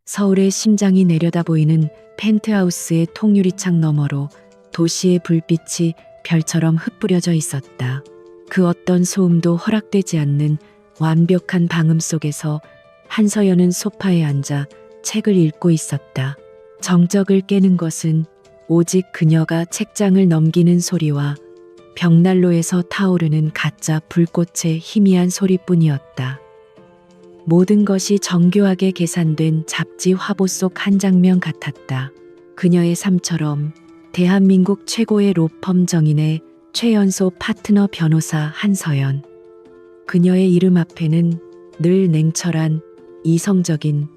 서울의 심장이 내려다 보이는 펜트하우스의 통유리창 너머로 도시의 불빛이 별처럼 흩뿌려져 있었다. 그 어떤 소음도 허락되지 않는 완벽한 방음 속에서 한서연은 소파에 앉아 책을 읽고 있었다. 정적을 깨는 것은 오직 그녀가 책장을 넘기는 소리와 벽난로에서 타오르는 가짜 불꽃의 희미한 소리뿐이었다. 모든 것이 정교하게 계산된 잡지 화보 속 한 장면 같았다. 그녀의 삶처럼 대한민국 최고의 로펌 정인의 최연소 파트너 변호사 한서연. 그녀의 이름 앞에는 늘 냉철한, 이성적인,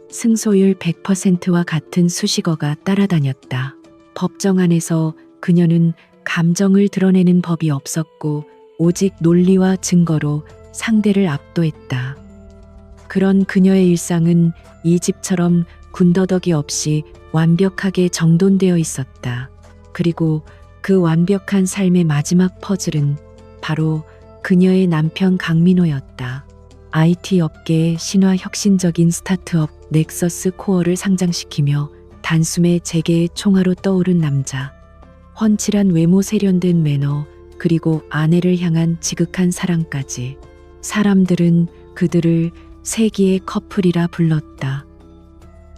승소율 100%와 같은 수식어가 따라다녔다. 법정 안에서 그녀는 감정을 드러내는 법이 없었고 오직 논리와 증거로 상대를 압도했다. 그런 그녀의 일상은 이 집처럼 군더더기 없이 완벽하게 정돈되어 있었다. 그리고 그 완벽한 삶의 마지막 퍼즐은 바로 그녀의 남편 강민호였다. IT 업계의 신화 혁신적인 스타트업 넥서스 코어를 상장시키며 단숨에 재계의 총알로 떠오른 남자. 훤칠한 외모, 세련된 매너, 그리고 아내를 향한 지극한 사랑까지. 사람들은 그들을 세기의 커플이라 불렀다.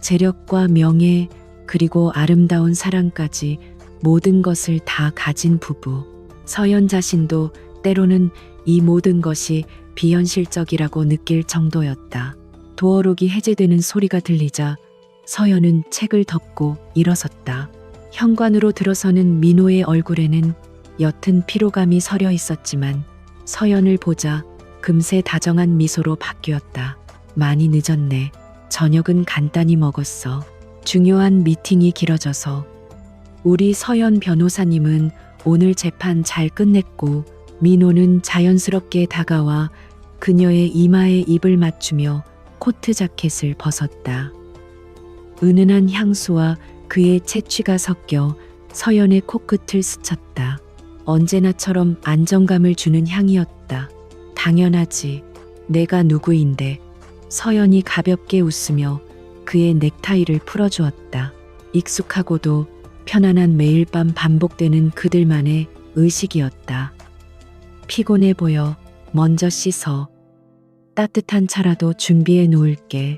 재력과 명예, 그리고 아름다운 사랑까지 모든 것을 다 가진 부부. 서연 자신도 때로는 이 모든 것이 비현실적이라고 느낄 정도였다. 도어록이 해제되는 소리가 들리자 서연은 책을 덮고 일어섰다. 현관으로 들어서는 민호의 얼굴에는 옅은 피로감이 서려 있었지만 서연을 보자 금세 다정한 미소로 바뀌었다. 많이 늦었네. 저녁은 간단히 먹었어. 중요한 미팅이 길어져서. 우리 서연 변호사님은 오늘 재판 잘 끝냈고. 민호는 자연스럽게 다가와 그녀의 이마에 입을 맞추며 코트 자켓을 벗었다. 은은한 향수와 그의 채취가 섞여 서연의 코끝을 스쳤다. 언제나처럼 안정감을 주는 향이었다. 당연하지. 내가 누구인데. 서연이 가볍게 웃으며 그의 넥타이를 풀어주었다. 익숙하고도 편안한 매일 밤 반복되는 그들만의 의식이었다. 피곤해 보여. 먼저 씻어. 따뜻한 차라도 준비해 놓을게.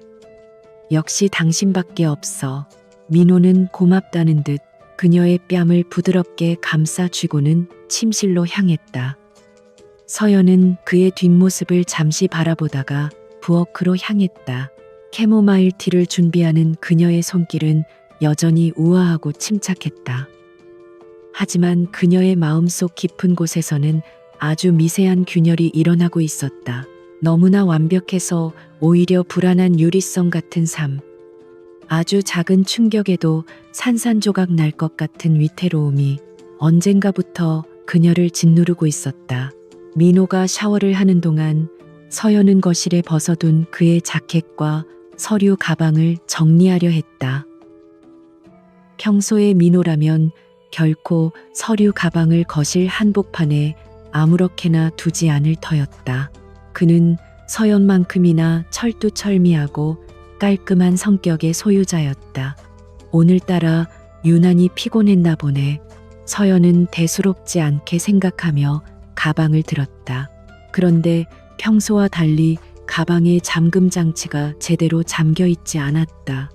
역시 당신밖에 없어. 민호는 고맙다는 듯 그녀의 뺨을 부드럽게 감싸쥐고는 침실로 향했다. 서연은 그의 뒷모습을 잠시 바라보다가 부엌으로 향했다. 캐모마일 티를 준비하는 그녀의 손길은 여전히 우아하고 침착했다. 하지만 그녀의 마음속 깊은 곳에서는 아주 미세한 균열이 일어나고 있었다. 너무나 완벽해서 오히려 불안한 유리성 같은 삶. 아주 작은 충격에도 산산조각 날 것 같은 위태로움이 언젠가부터 그녀를 짓누르고 있었다. 민호가 샤워를 하는 동안 서연은 거실에 벗어둔 그의 자켓과 서류 가방을 정리하려 했다. 평소의 민호라면 결코 서류 가방을 거실 한복판에 아무렇게나 두지 않을 터였다. 그는 서연만큼이나 철두철미하고 깔끔한 성격의 소유자였다. 오늘따라 유난히 피곤했나 보네. 서연은 대수롭지 않게 생각하며 가방을 들었다. 그런데 평소와 달리 가방의 잠금 장치가 제대로 잠겨 있지 않았다.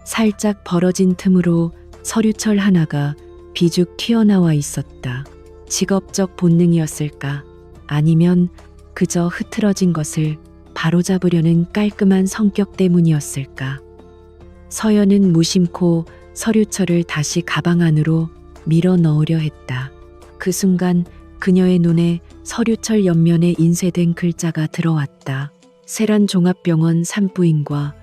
살짝 벌어진 틈으로 서류철 하나가 비죽 튀어나와 있었다. 직업적 본능이었을까? 아니면 그저 흐트러진 것을 바로잡으려는 깔끔한 성격 때문이었을까? 서연은 무심코 서류철을 다시 가방 안으로 밀어 넣으려 했다. 그 순간 그녀의 눈에 서류철 옆면에 인쇄된 글자가 들어왔다. 세란 종합병원 산부인과.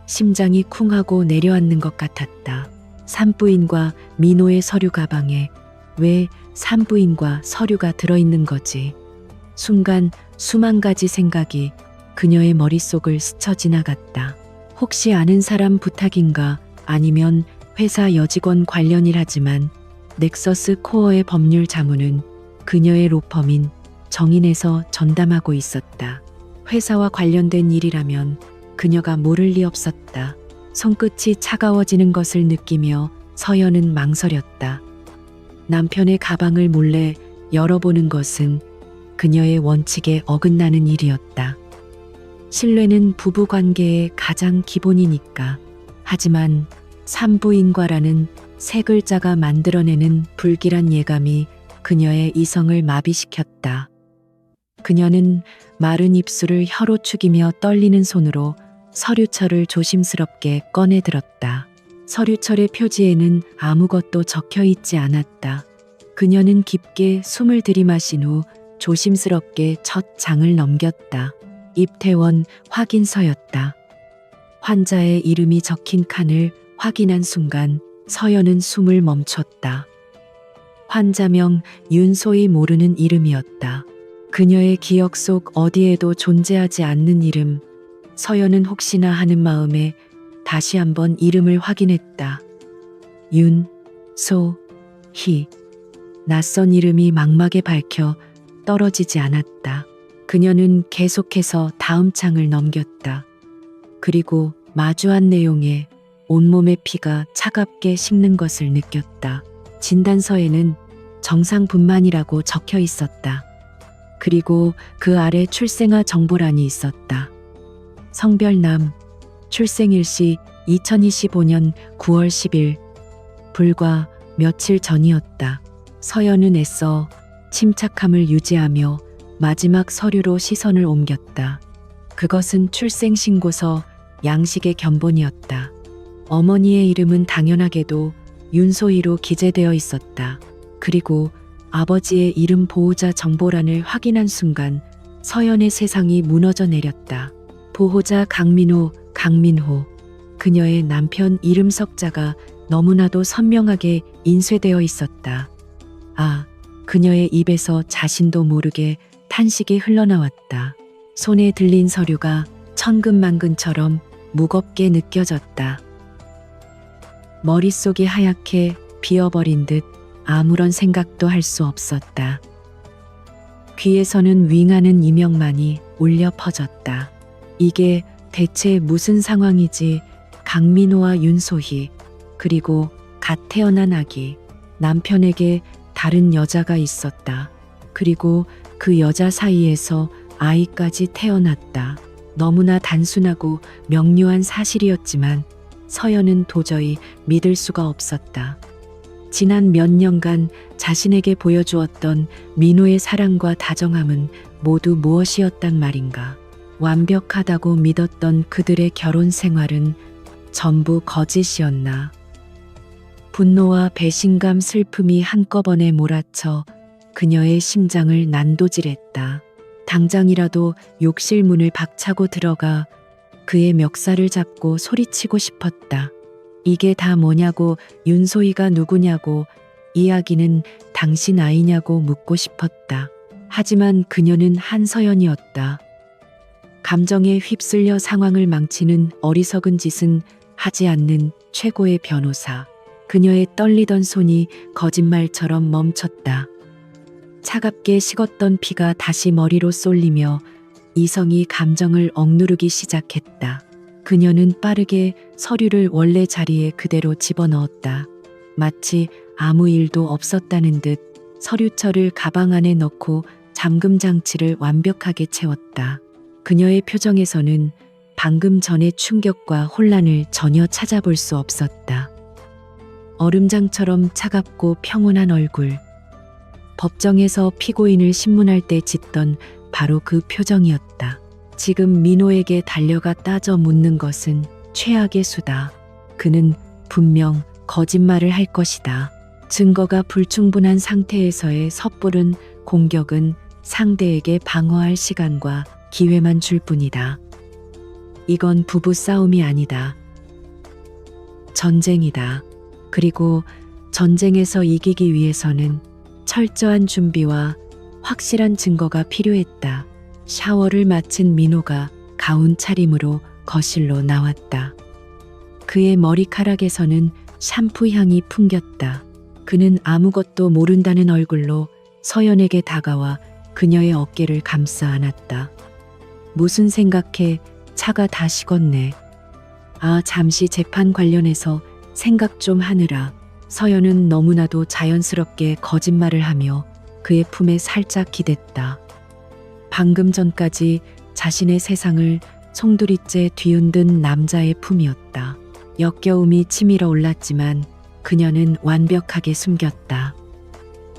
심장이 쿵하고 내려앉는 것 같았다. 산부인과 민호의 서류 가방에 왜 산부인과 서류가 들어있는 거지? 순간 수만 가지 생각이 그녀의 머릿속을 스쳐 지나갔다. 혹시 아는 사람 부탁인가? 아니면 회사 여직원 관련이라지만 넥서스 코어의 법률 자문은 그녀의 로펌인 정인에서 전담하고 있었다. 회사와 관련된 일이라면 그녀가 모를 리 없었다. 손끝이 차가워지는 것을 느끼며 서연은 망설였다. 남편의 가방을 몰래 열어보는 것은 그녀의 원칙에 어긋나는 일이었다. 신뢰는 부부관계의 가장 기본이니까. 하지만 산부인과라는 세 글자가 만들어내는 불길한 예감이 그녀의 이성을 마비시켰다. 그녀는 마른 입술을 혀로 축이며 떨리는 손으로 서류철을 조심스럽게 꺼내 들었다. 서류철의 표지에는 아무것도 적혀 있지 않았다. 그녀는 깊게 숨을 들이마신 후 조심스럽게 첫 장을 넘겼다. 입퇴원 확인서였다. 환자의 이름이 적힌 칸을 확인한 순간 서연은 숨을 멈췄다. 환자명 윤소희, 모르는 이름이었다. 그녀의 기억 속 어디에도 존재하지 않는 이름. 서연은 혹시나 하는 마음에 다시 한번 이름을 확인했다. 윤소희. 낯선 이름이 막막에 밝혀 떨어지지 않았다. 그녀는 계속해서 다음 창을 넘겼다. 그리고 마주한 내용에 온몸의 피가 차갑게 식는 것을 느꼈다. 진단서에는 정상분만이라고 적혀 있었다. 그리고 그 아래 출생아 정보란이 있었다. 성별 남, 출생일시 2025년 9월 10일, 불과 며칠 전이었다. 서연은 애써 침착함을 유지하며 마지막 서류로 시선을 옮겼다. 그것은 출생신고서 양식의 견본이었다. 어머니의 이름은 당연하게도 윤소희로 기재되어 있었다. 그리고 아버지의 이름 보호자 정보란을 확인한 순간 서연의 세상이 무너져 내렸다. 보호자 강민호. 그녀의 남편 이름 석자가 너무나도 선명하게 인쇄되어 있었다. 아, 그녀의 입에서 자신도 모르게 탄식이 흘러나왔다. 손에 들린 서류가 천근만근처럼 무겁게 느껴졌다. 머릿속이 하얗게 비어버린 듯 아무런 생각도 할 수 없었다. 귀에서는 윙하는 이명만이 울려 퍼졌다. 이게 대체 무슨 상황이지? 강민호와 윤소희, 그리고 갓 태어난 아기. 남편에게 다른 여자가 있었다. 그리고 그 여자 사이에서 아이까지 태어났다. 너무나 단순하고 명료한 사실이었지만 서연은 도저히 믿을 수가 없었다. 지난 몇 년간 자신에게 보여주었던 민호의 사랑과 다정함은 모두 무엇이었단 말인가. 완벽하다고 믿었던 그들의 결혼 생활은 전부 거짓이었나. 분노와 배신감, 슬픔이 한꺼번에 몰아쳐 그녀의 심장을 난도질했다. 당장이라도 욕실 문을 박차고 들어가 그의 멱살을 잡고 소리치고 싶었다. 이게 다 뭐냐고, 윤소희가 누구냐고, 이야기는 당신 아이냐고 묻고 싶었다. 하지만 그녀는 한서연이었다. 감정에 휩쓸려 상황을 망치는 어리석은 짓은 하지 않는 최고의 변호사. 그녀의 떨리던 손이 거짓말처럼 멈췄다. 차갑게 식었던 피가 다시 머리로 쏠리며 이성이 감정을 억누르기 시작했다. 그녀는 빠르게 서류를 원래 자리에 그대로 집어넣었다. 마치 아무 일도 없었다는 듯 서류철을 가방 안에 넣고 잠금 장치를 완벽하게 채웠다. 그녀의 표정에서는 방금 전의 충격과 혼란을 전혀 찾아볼 수 없었다. 얼음장처럼 차갑고 평온한 얼굴. 법정에서 피고인을 신문할 때 짓던 바로 그 표정이었다. 지금 민호에게 달려가 따져 묻는 것은 최악의 수다. 그는 분명 거짓말을 할 것이다. 증거가 불충분한 상태에서의 섣부른 공격은 상대에게 방어할 시간과 기회만 줄 뿐이다. 이건 부부 싸움이 아니다. 전쟁이다. 그리고 전쟁에서 이기기 위해서는 철저한 준비와 확실한 증거가 필요했다. 샤워를 마친 민호가 가운 차림으로 거실로 나왔다. 그의 머리카락에서는 샴푸 향이 풍겼다. 그는 아무것도 모른다는 얼굴로 서연에게 다가와 그녀의 어깨를 감싸 안았다. 무슨 생각해? 차가 다 식었네. 잠시 재판 관련해서 생각 좀 하느라. 서연은 너무나도 자연스럽게 거짓말을 하며 그의 품에 살짝 기댔다. 방금 전까지 자신의 세상을 송두리째 뒤흔든 남자의 품이었다. 역겨움이 치밀어 올랐지만 그녀는 완벽하게 숨겼다.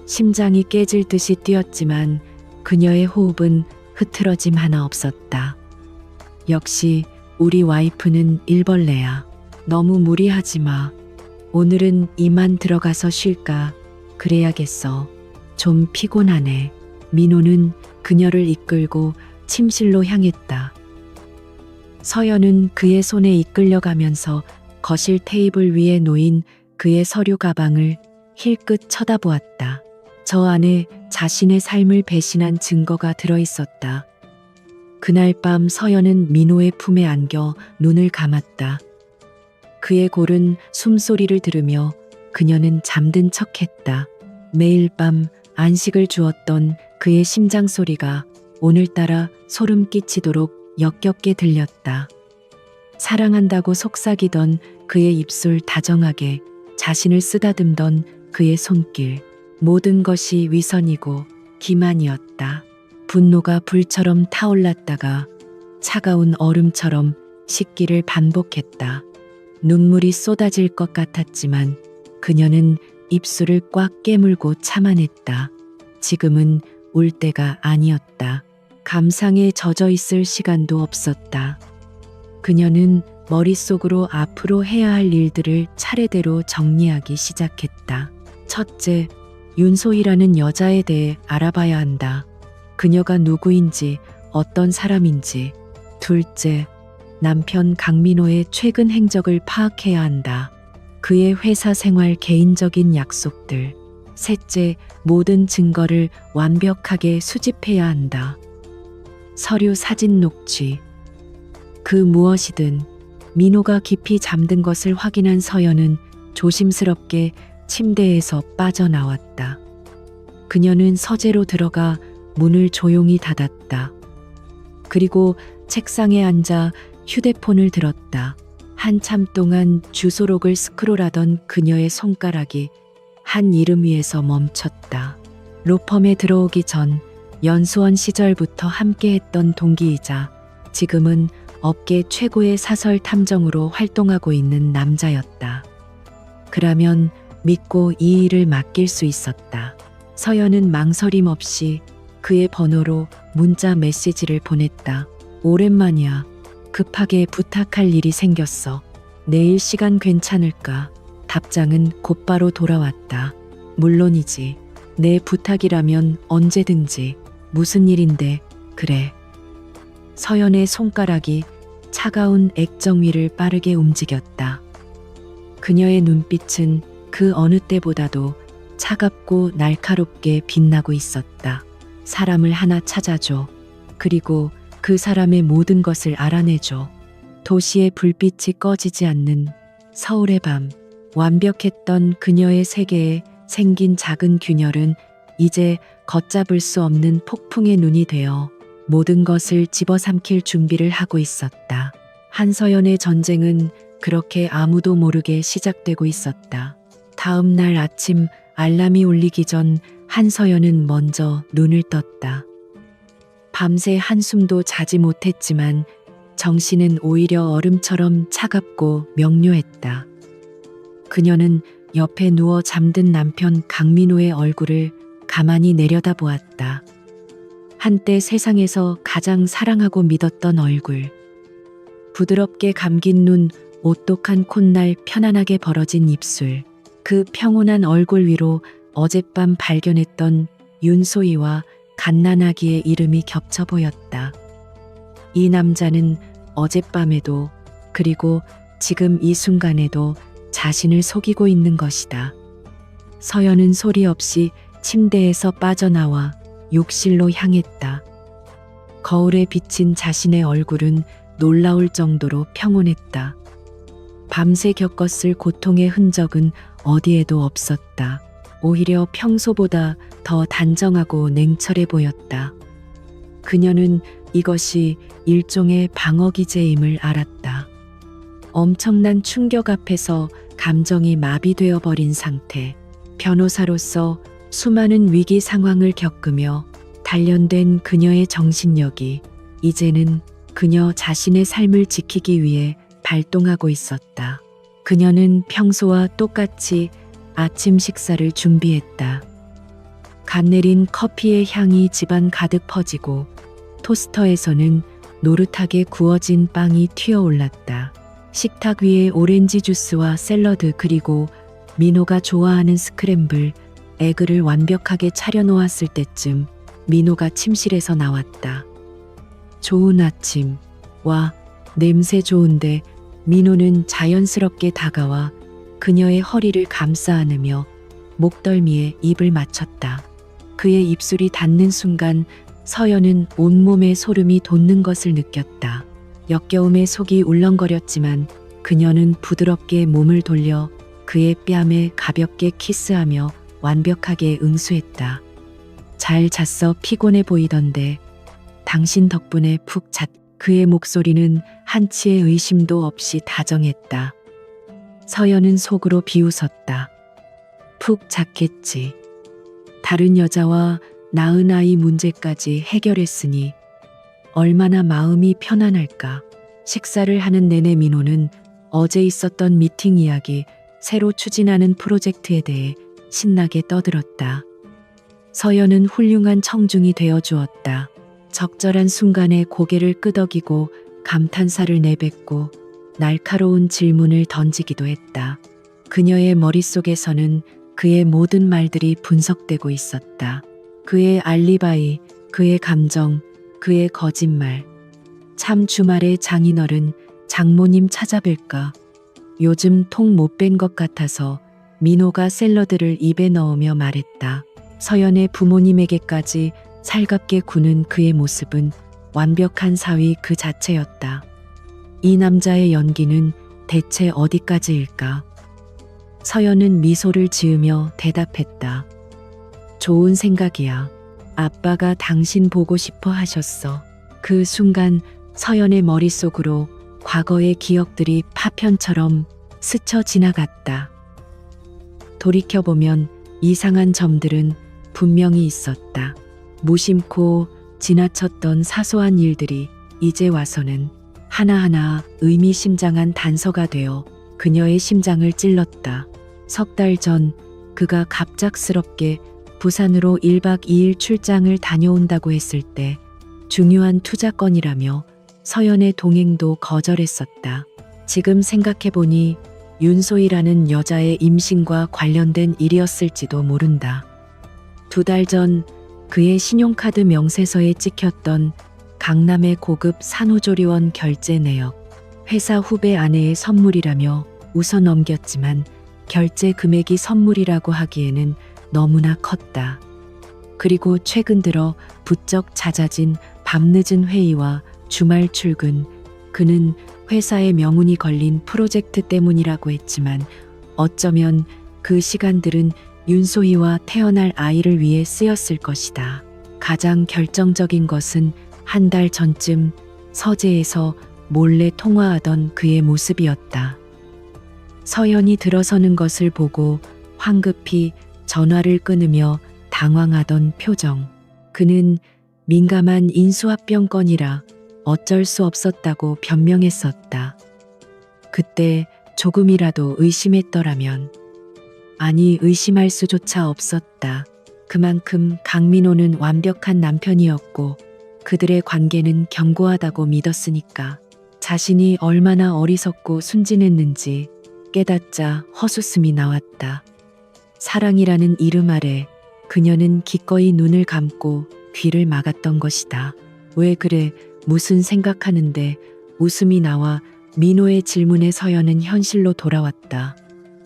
심장이 깨질 듯이 뛰었지만 그녀의 호흡은 흐트러짐 하나 없었다. 역시 우리 와이프는 일벌레야. 너무 무리하지 마. 오늘은 이만 들어가서 쉴까? 그래야겠어. 좀 피곤하네. 민호는 그녀를 이끌고 침실로 향했다. 서연은 그의 손에 이끌려가면서 거실 테이블 위에 놓인 그의 서류 가방을 힐끗 쳐다보았다. 저 안에 자신의 삶을 배신한 증거가 들어있었다. 그날 밤 서연은 민호의 품에 안겨 눈을 감았다. 그의 고른 숨소리를 들으며 그녀는 잠든 척했다. 매일 밤 안식을 주었던 그의 심장 소리가 오늘따라 소름 끼치도록 역겹게 들렸다. 사랑한다고 속삭이던 그의 입술 다정하게 자신을 쓰다듬던 그의 손길. 모든 것이 위선이고 기만이었다. 분노가 불처럼 타올랐다가 차가운 얼음처럼 식기를 반복했다. 눈물이 쏟아질 것 같았지만 그녀는 입술을 꽉 깨물고 참아냈다. 지금은 울 때가 아니었다. 감상에 젖어 있을 시간도 없었다. 그녀는 머릿속으로 앞으로 해야 할 일들을 차례대로 정리하기 시작했다. 첫째, 윤소희라는 여자에 대해 알아봐야 한다. 그녀가 누구인지, 어떤 사람인지. 둘째, 남편 강민호의 최근 행적을 파악해야 한다. 그의 회사 생활, 개인적인 약속들. 셋째, 모든 증거를 완벽하게 수집해야 한다. 서류, 사진 녹취. 그 무엇이든. 민호가 깊이 잠든 것을 확인한 서연은 조심스럽게 침대에서 빠져나왔다. 그녀는 서재로 들어가 문을 조용히 닫았다. 그리고 책상에 앉아 휴대폰을 들었다. 한참 동안 주소록을 스크롤하던 그녀의 손가락이 한 이름 위에서 멈췄다. 로펌에 들어오기 전 연수원 시절부터 함께했던 동기이자 지금은 업계 최고의 사설 탐정으로 활동하고 있는 남자였다. 그라면 믿고 이 일을 맡길 수 있었다. 서연은 망설임 없이 그의 번호로 문자 메시지를 보냈다. 오랜만이야. 급하게 부탁할 일이 생겼어. 내일 시간 괜찮을까? 답장은 곧바로 돌아왔다. 물론이지. 내 부탁이라면 언제든지. 무슨 일인데? 그래. 서연의 손가락이 차가운 액정 위를 빠르게 움직였다. 그녀의 눈빛은 그 어느 때보다도 차갑고 날카롭게 빛나고 있었다. 사람을 하나 찾아줘. 그리고 그 사람의 모든 것을 알아내줘. 도시의 불빛이 꺼지지 않는 서울의 밤. 완벽했던 그녀의 세계에 생긴 작은 균열은 이제 걷잡을 수 없는 폭풍의 눈이 되어 모든 것을 집어삼킬 준비를 하고 있었다. 한서연의 전쟁은 그렇게 아무도 모르게 시작되고 있었다. 다음 날 아침 알람이 울리기 전 한서연은 먼저 눈을 떴다. 밤새 한숨도 자지 못했지만 정신은 오히려 얼음처럼 차갑고 명료했다. 그녀는 옆에 누워 잠든 남편 강민호의 얼굴을 가만히 내려다보았다. 한때 세상에서 가장 사랑하고 믿었던 얼굴. 부드럽게 감긴 눈, 오똑한 콧날, 편안하게 벌어진 입술. 그 평온한 얼굴 위로 어젯밤 발견했던 윤소희와 갓난아기의 이름이 겹쳐 보였다. 이 남자는 어젯밤에도 그리고 지금 이 순간에도 자신을 속이고 있는 것이다. 서연은 소리 없이 침대에서 빠져나와 욕실로 향했다. 거울에 비친 자신의 얼굴은 놀라울 정도로 평온했다. 밤새 겪었을 고통의 흔적은 어디에도 없었다. 오히려 평소보다 더 단정하고 냉철해 보였다. 그녀는 이것이 일종의 방어 기제임을 알았다. 엄청난 충격 앞에서 감정이 마비되어 버린 상태. 변호사로서 수많은 위기 상황을 겪으며 단련된 그녀의 정신력이 이제는 그녀 자신의 삶을 지키기 위해 발동하고 있었다. 그녀는 평소와 똑같이 아침 식사를 준비했다. 갓 내린 커피의 향이 집안 가득 퍼지고 토스터에서는 노릇하게 구워진 빵이 튀어올랐다. 식탁 위에 오렌지 주스와 샐러드 그리고 민호가 좋아하는 스크램블 에그를 완벽하게 차려놓았을 때쯤 민호가 침실에서 나왔다. 좋은 아침. 와, 냄새 좋은데. 민호는 자연스럽게 다가와 그녀의 허리를 감싸 안으며 목덜미에 입을 맞췄다. 그의 입술이 닿는 순간 서연은 온몸에 소름이 돋는 것을 느꼈다. 역겨움에 속이 울렁거렸지만 그녀는 부드럽게 몸을 돌려 그의 뺨에 가볍게 키스하며 완벽하게 응수했다. 잘 잤어. 피곤해 보이던데. 당신 덕분에 푹 잤. 그의 목소리는 한치의 의심도 없이 다정했다. 서연은 속으로 비웃었다. 푹 잤겠지. 다른 여자와 낳은 아이 문제까지 해결했으니 얼마나 마음이 편안할까. 식사를 하는 내내 민호는 어제 있었던 미팅 이야기, 새로 추진하는 프로젝트에 대해 신나게 떠들었다. 서연은 훌륭한 청중이 되어 주었다. 적절한 순간에 고개를 끄덕이고 감탄사를 내뱉고 날카로운 질문을 던지기도 했다. 그녀의 머릿속에서는 그의 모든 말들이 분석되고 있었다. 그의 알리바이, 그의 감정, 그의 거짓말. 참 주말에 장인어른, 장모님 찾아뵐까? 요즘 통 못 뵌 것 같아서. 민호가 샐러드를 입에 넣으며 말했다. 서연의 부모님에게까지 살갑게 구는 그의 모습은 완벽한 사위 그 자체였다. 이 남자의 연기는 대체 어디까지일까? 서연은 미소를 지으며 대답했다. 좋은 생각이야. 아빠가 당신 보고 싶어 하셨어. 그 순간 서연의 머릿속으로 과거의 기억들이 파편처럼 스쳐 지나갔다. 돌이켜보면 이상한 점들은 분명히 있었다. 무심코 지나쳤던 사소한 일들이 이제 와서는 하나하나 의미심장한 단서가 되어 그녀의 심장을 찔렀다. 석 달 전 그가 갑작스럽게 부산으로 1박 2일 출장을 다녀온다고 했을 때 중요한 투자건이라며 서연의 동행도 거절했었다. 지금 생각해보니 윤소희라는 여자의 임신과 관련된 일이었을지도 모른다. 2달 전 그의 신용카드 명세서에 찍혔던 강남의 고급 산후조리원 결제 내역. 회사 후배 아내의 선물이라며 웃어 넘겼지만 결제 금액이 선물이라고 하기에는 너무나 컸다. 그리고 최근 들어 부쩍 잦아진 밤늦은 회의와 주말 출근. 그는 회사의 명운이 걸린 프로젝트 때문이라고 했지만 어쩌면 그 시간들은 윤소희와 태어날 아이를 위해 쓰였을 것이다. 가장 결정적인 것은 한 달 전쯤 서재에서 몰래 통화하던 그의 모습이었다. 서연이 들어서는 것을 보고 황급히 전화를 끊으며 당황하던 표정. 그는 민감한 인수합병 건이라 어쩔 수 없었다고 변명했었다. 그때 조금이라도 의심했더라면. 아니, 의심할 수조차 없었다. 그만큼 강민호는 완벽한 남편이었고 그들의 관계는 견고하다고 믿었으니까. 자신이 얼마나 어리석고 순진했는지 깨닫자 헛웃음이 나왔다. 사랑이라는 이름 아래 그녀는 기꺼이 눈을 감고 귀를 막았던 것이다. 왜 그래? 무슨 생각하는데? 웃음이 나와 민호의 질문에 서연은 현실로 돌아왔다.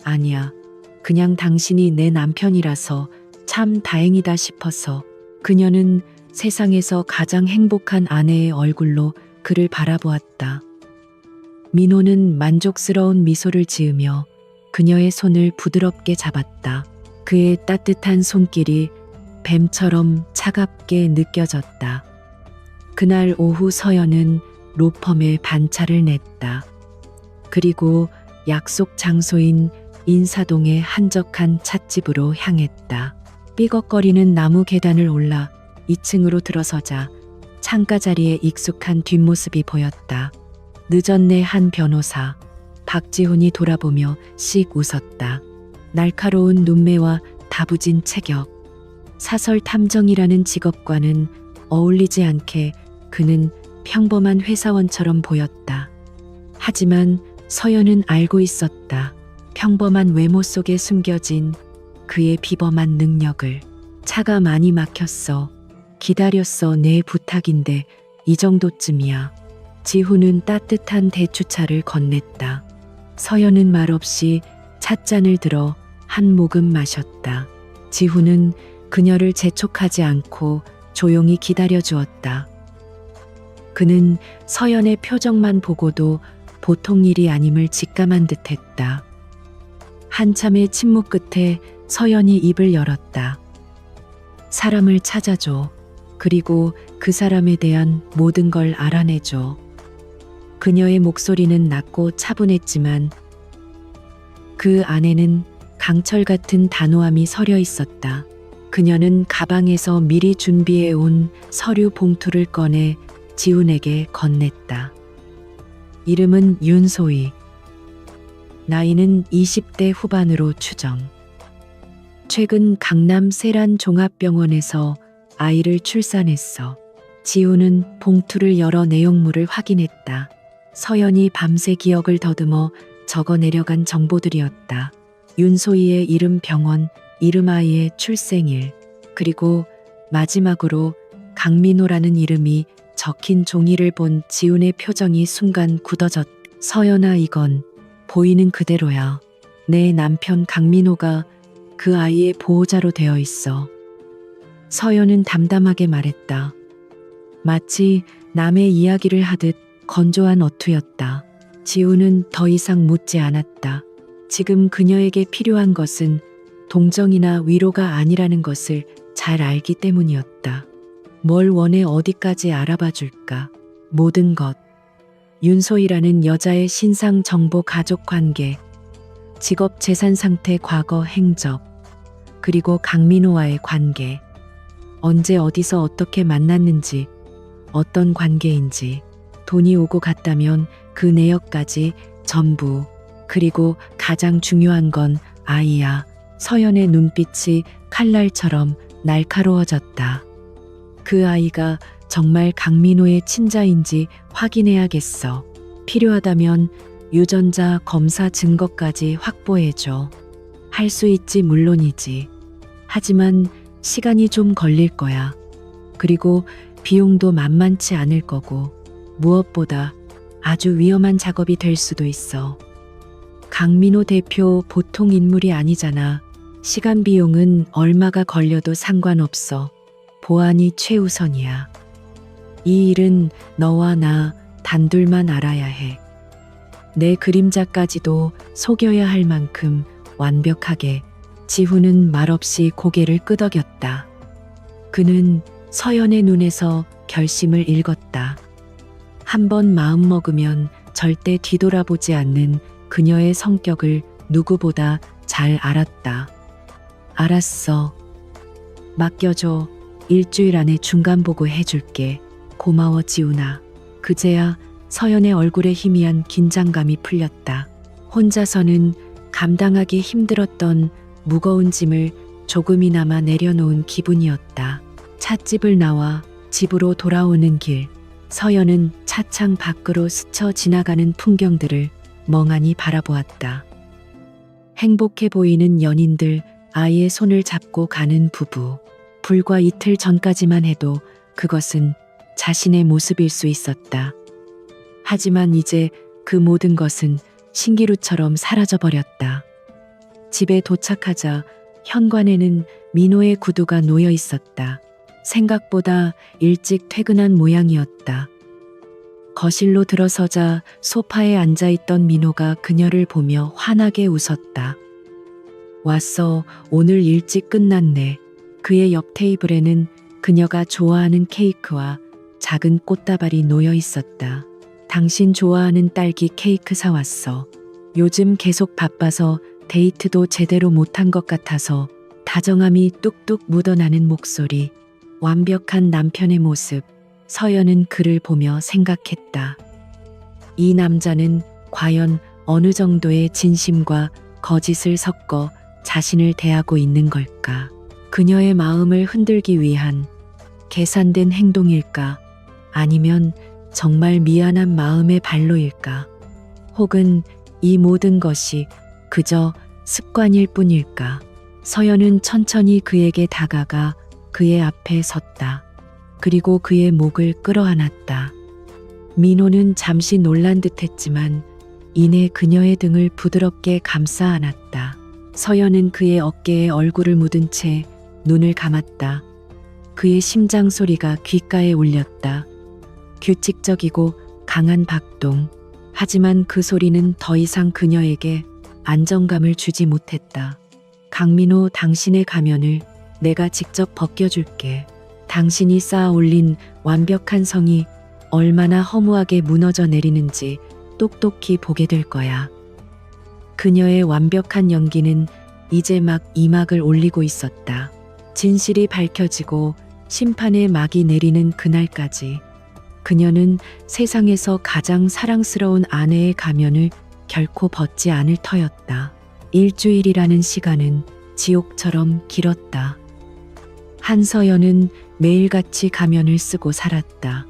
아니야. 그냥 당신이 내 남편이라서 참 다행이다 싶어서. 그녀는 세상에서 가장 행복한 아내의 얼굴로 그를 바라보았다. 민호는 만족스러운 미소를 지으며 그녀의 손을 부드럽게 잡았다. 그의 따뜻한 손길이 뱀처럼 차갑게 느껴졌다. 그날 오후 서연은 로펌에 반차를 냈다. 그리고 약속 장소인 인사동의 한적한 찻집으로 향했다. 삐걱거리는 나무 계단을 올라 2층으로 들어서자 창가 자리에 익숙한 뒷모습이 보였다. 늦었네 한 변호사. 박지훈이 돌아보며 씩 웃었다. 날카로운 눈매와 다부진 체격. 사설 탐정이라는 직업과는 어울리지 않게 그는 평범한 회사원처럼 보였다. 하지만 서연은 알고 있었다. 평범한 외모 속에 숨겨진 그의 비범한 능력을. 차가 많이 막혔어. 기다렸어. 내 부탁인데 이 정도쯤이야. 지훈은 따뜻한 대추차를 건넸다. 서연은 말없이 찻잔을 들어 한 모금 마셨다. 지훈은 그녀를 재촉하지 않고 조용히 기다려 주었다. 그는 서연의 표정만 보고도 보통 일이 아님을 직감한 듯했다. 한참의 침묵 끝에 서연이 입을 열었다. 사람을 찾아줘. 그리고 그 사람에 대한 모든 걸 알아내줘. 그녀의 목소리는 낮고 차분했지만 그 안에는 강철 같은 단호함이 서려 있었다. 그녀는 가방에서 미리 준비해 온 서류 봉투를 꺼내 지훈에게 건넸다. 이름은 윤소희. 나이는 20대 후반으로 추정. 최근 강남 세란 종합병원에서 아이를 출산했어. 지훈은 봉투를 열어 내용물을 확인했다. 서연이 밤새 기억을 더듬어 적어 내려간 정보들이었다. 윤소희의 이름, 병원, 이름, 아이의 출생일, 그리고 마지막으로 강민호라는 이름이 적힌 종이를 본 지훈의 표정이 순간 굳어졌다. 서연아, 이건 보이는 그대로야. 내 남편 강민호가 그 아이의 보호자로 되어 있어. 서연은 담담하게 말했다. 마치 남의 이야기를 하듯 건조한 어투였다. 지훈은 더 이상 묻지 않았다. 지금 그녀에게 필요한 것은 동정이나 위로가 아니라는 것을 잘 알기 때문이었다. 뭘 원해, 어디까지 알아봐 줄까? 모든 것. 윤소희라는 여자의 신상 정보, 가족 관계, 직업, 재산 상태, 과거 행적, 그리고 강민호와의 관계. 언제 어디서 어떻게 만났는지, 어떤 관계인지. 돈이 오고 갔다면 그 내역까지 전부. 그리고 가장 중요한 건 아이야. 서연의 눈빛이 칼날처럼 날카로워졌다. 그 아이가 정말 강민호의 친자인지 확인해야겠어. 필요하다면 유전자 검사 증거까지 확보해줘. 할 수 있지, 물론이지. 하지만 시간이 좀 걸릴 거야. 그리고 비용도 만만치 않을 거고, 무엇보다 아주 위험한 작업이 될 수도 있어. 강민호 대표 보통 인물이 아니잖아. 시간 비용은 얼마가 걸려도 상관없어. 보안이 최우선이야. 이 일은 너와 나 단둘만 알아야 해. 내 그림자까지도 속여야 할 만큼 완벽하게. 지훈은 말없이 고개를 끄덕였다. 그는 서연의 눈에서 결심을 읽었다. 한번 마음먹으면 절대 뒤돌아보지 않는 그녀의 성격을 누구보다 잘 알았다. 알았어. 맡겨줘. 일주일 안에 중간보고 해줄게. 고마워, 지훈아. 그제야 서연의 얼굴에 희미한 긴장감이 풀렸다. 혼자서는 감당하기 힘들었던 무거운 짐을 조금이나마 내려놓은 기분이었다. 찻집을 나와 집으로 돌아오는 길, 서연은 차창 밖으로 스쳐 지나가는 풍경들을 멍하니 바라보았다. 행복해 보이는 연인들, 아이의 손을 잡고 가는 부부. 불과 이틀 전까지만 해도 그것은 자신의 모습일 수 있었다. 하지만 이제 그 모든 것은 신기루처럼 사라져버렸다. 집에 도착하자 현관에는 민호의 구두가 놓여 있었다. 생각보다 일찍 퇴근한 모양이었다. 거실로 들어서자 소파에 앉아있던 민호가 그녀를 보며 환하게 웃었다. 왔어. 오늘 일찍 끝났네. 그의 옆 테이블에는 그녀가 좋아하는 케이크와 작은 꽃다발이 놓여 있었다. 당신 좋아하는 딸기 케이크 사왔어. 요즘 계속 바빠서 데이트도 제대로 못한 것 같아서. 다정함이 뚝뚝 묻어나는 목소리, 완벽한 남편의 모습. 서연은 그를 보며 생각했다. 이 남자는 과연 어느 정도의 진심과 거짓을 섞어 자신을 대하고 있는 걸까? 그녀의 마음을 흔들기 위한 계산된 행동일까? 아니면 정말 미안한 마음의 발로일까? 혹은 이 모든 것이 그저 습관일 뿐일까? 서연은 천천히 그에게 다가가 그의 앞에 섰다. 그리고 그의 목을 끌어안았다. 민호는 잠시 놀란 듯했지만 이내 그녀의 등을 부드럽게 감싸 안았다. 서연은 그의 어깨에 얼굴을 묻은 채 눈을 감았다. 그의 심장 소리가 귓가에 울렸다. 규칙적이고 강한 박동. 하지만 그 소리는 더 이상 그녀에게 안정감을 주지 못했다. 강민호, 당신의 가면을 내가 직접 벗겨줄게. 당신이 쌓아 올린 완벽한 성이 얼마나 허무하게 무너져 내리는지 똑똑히 보게 될 거야. 그녀의 완벽한 연기는 이제 막 이막을 올리고 있었다. 진실이 밝혀지고 심판의 막이 내리는 그날까지 그녀는 세상에서 가장 사랑스러운 아내의 가면을 결코 벗지 않을 터였다. 일주일이라는 시간은 지옥처럼 길었다. 한서연은 매일같이 가면을 쓰고 살았다.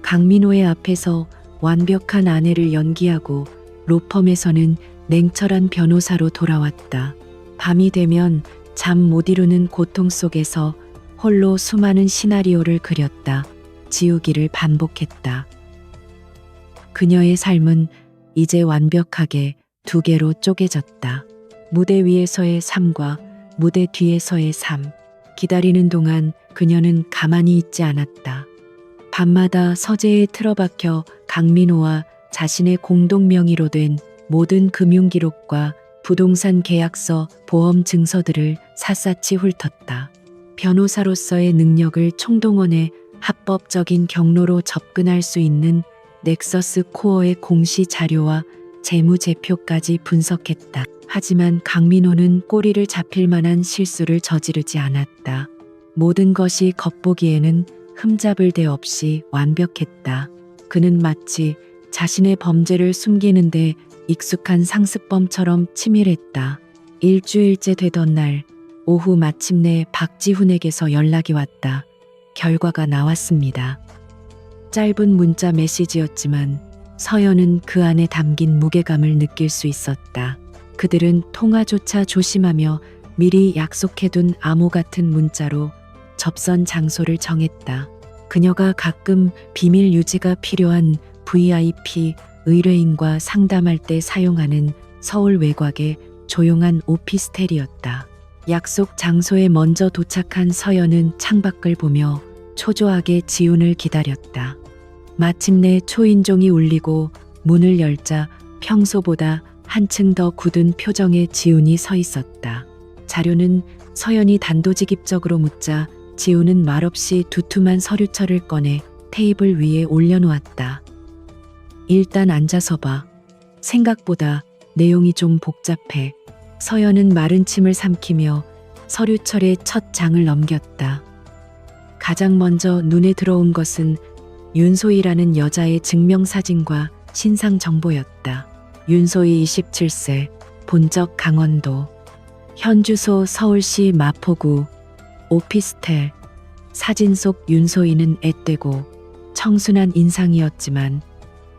강민호의 앞에서 완벽한 아내를 연기하고 로펌에서는 냉철한 변호사로 돌아왔다. 밤이 되면 잠 못 이루는 고통 속에서 홀로 수많은 시나리오를 그렸다. 지우기를 반복했다. 그녀의 삶은 이제 완벽하게 두 개로 쪼개졌다. 무대 위에서의 삶과 무대 뒤에서의 삶. 기다리는 동안 그녀는 가만히 있지 않았다. 밤마다 서재에 틀어박혀 강민호와 자신의 공동 명의로 된 모든 금융기록과 부동산 계약서, 보험 증서들을 샅샅이 훑었다. 변호사로서의 능력을 총동원해 합법적인 경로로 접근할 수 있는 넥서스 코어의 공시 자료와 재무제표까지 분석했다. 하지만 강민호는 꼬리를 잡힐 만한 실수를 저지르지 않았다. 모든 것이 겉보기에는 흠잡을 데 없이 완벽했다. 그는 마치 자신의 범죄를 숨기는데 익숙한 상습범처럼 치밀했다. 일주일째 되던 날 오후 마침내 박지훈에게서 연락이 왔다. 결과가 나왔습니다. 짧은 문자 메시지였지만 서연은 그 안에 담긴 무게감을 느낄 수 있었다. 그들은 통화조차 조심하며 미리 약속해둔 암호 같은 문자로 접선 장소를 정했다. 그녀가 가끔 비밀 유지가 필요한 VIP 의뢰인과 상담할 때 사용하는 서울 외곽의 조용한 오피스텔이었다. 약속 장소에 먼저 도착한 서연은 창밖을 보며 초조하게 지훈을 기다렸다. 마침내 초인종이 울리고 문을 열자 평소보다 한층 더 굳은 표정의 지훈이 서 있었다. 자료는 서연이 단도직입적으로 묻자 지훈은 말없이 두툼한 서류철을 꺼내 테이블 위에 올려놓았다. 일단 앉아서 봐. 생각보다 내용이 좀 복잡해. 서연은 마른 침을 삼키며 서류철의 첫 장을 넘겼다. 가장 먼저 눈에 들어온 것은 윤소희라는 여자의 증명사진과 신상 정보였다. 윤소희 27세, 본적 강원도, 현주소 서울시 마포구, 오피스텔. 사진 속 윤소희는 앳되고 청순한 인상이었지만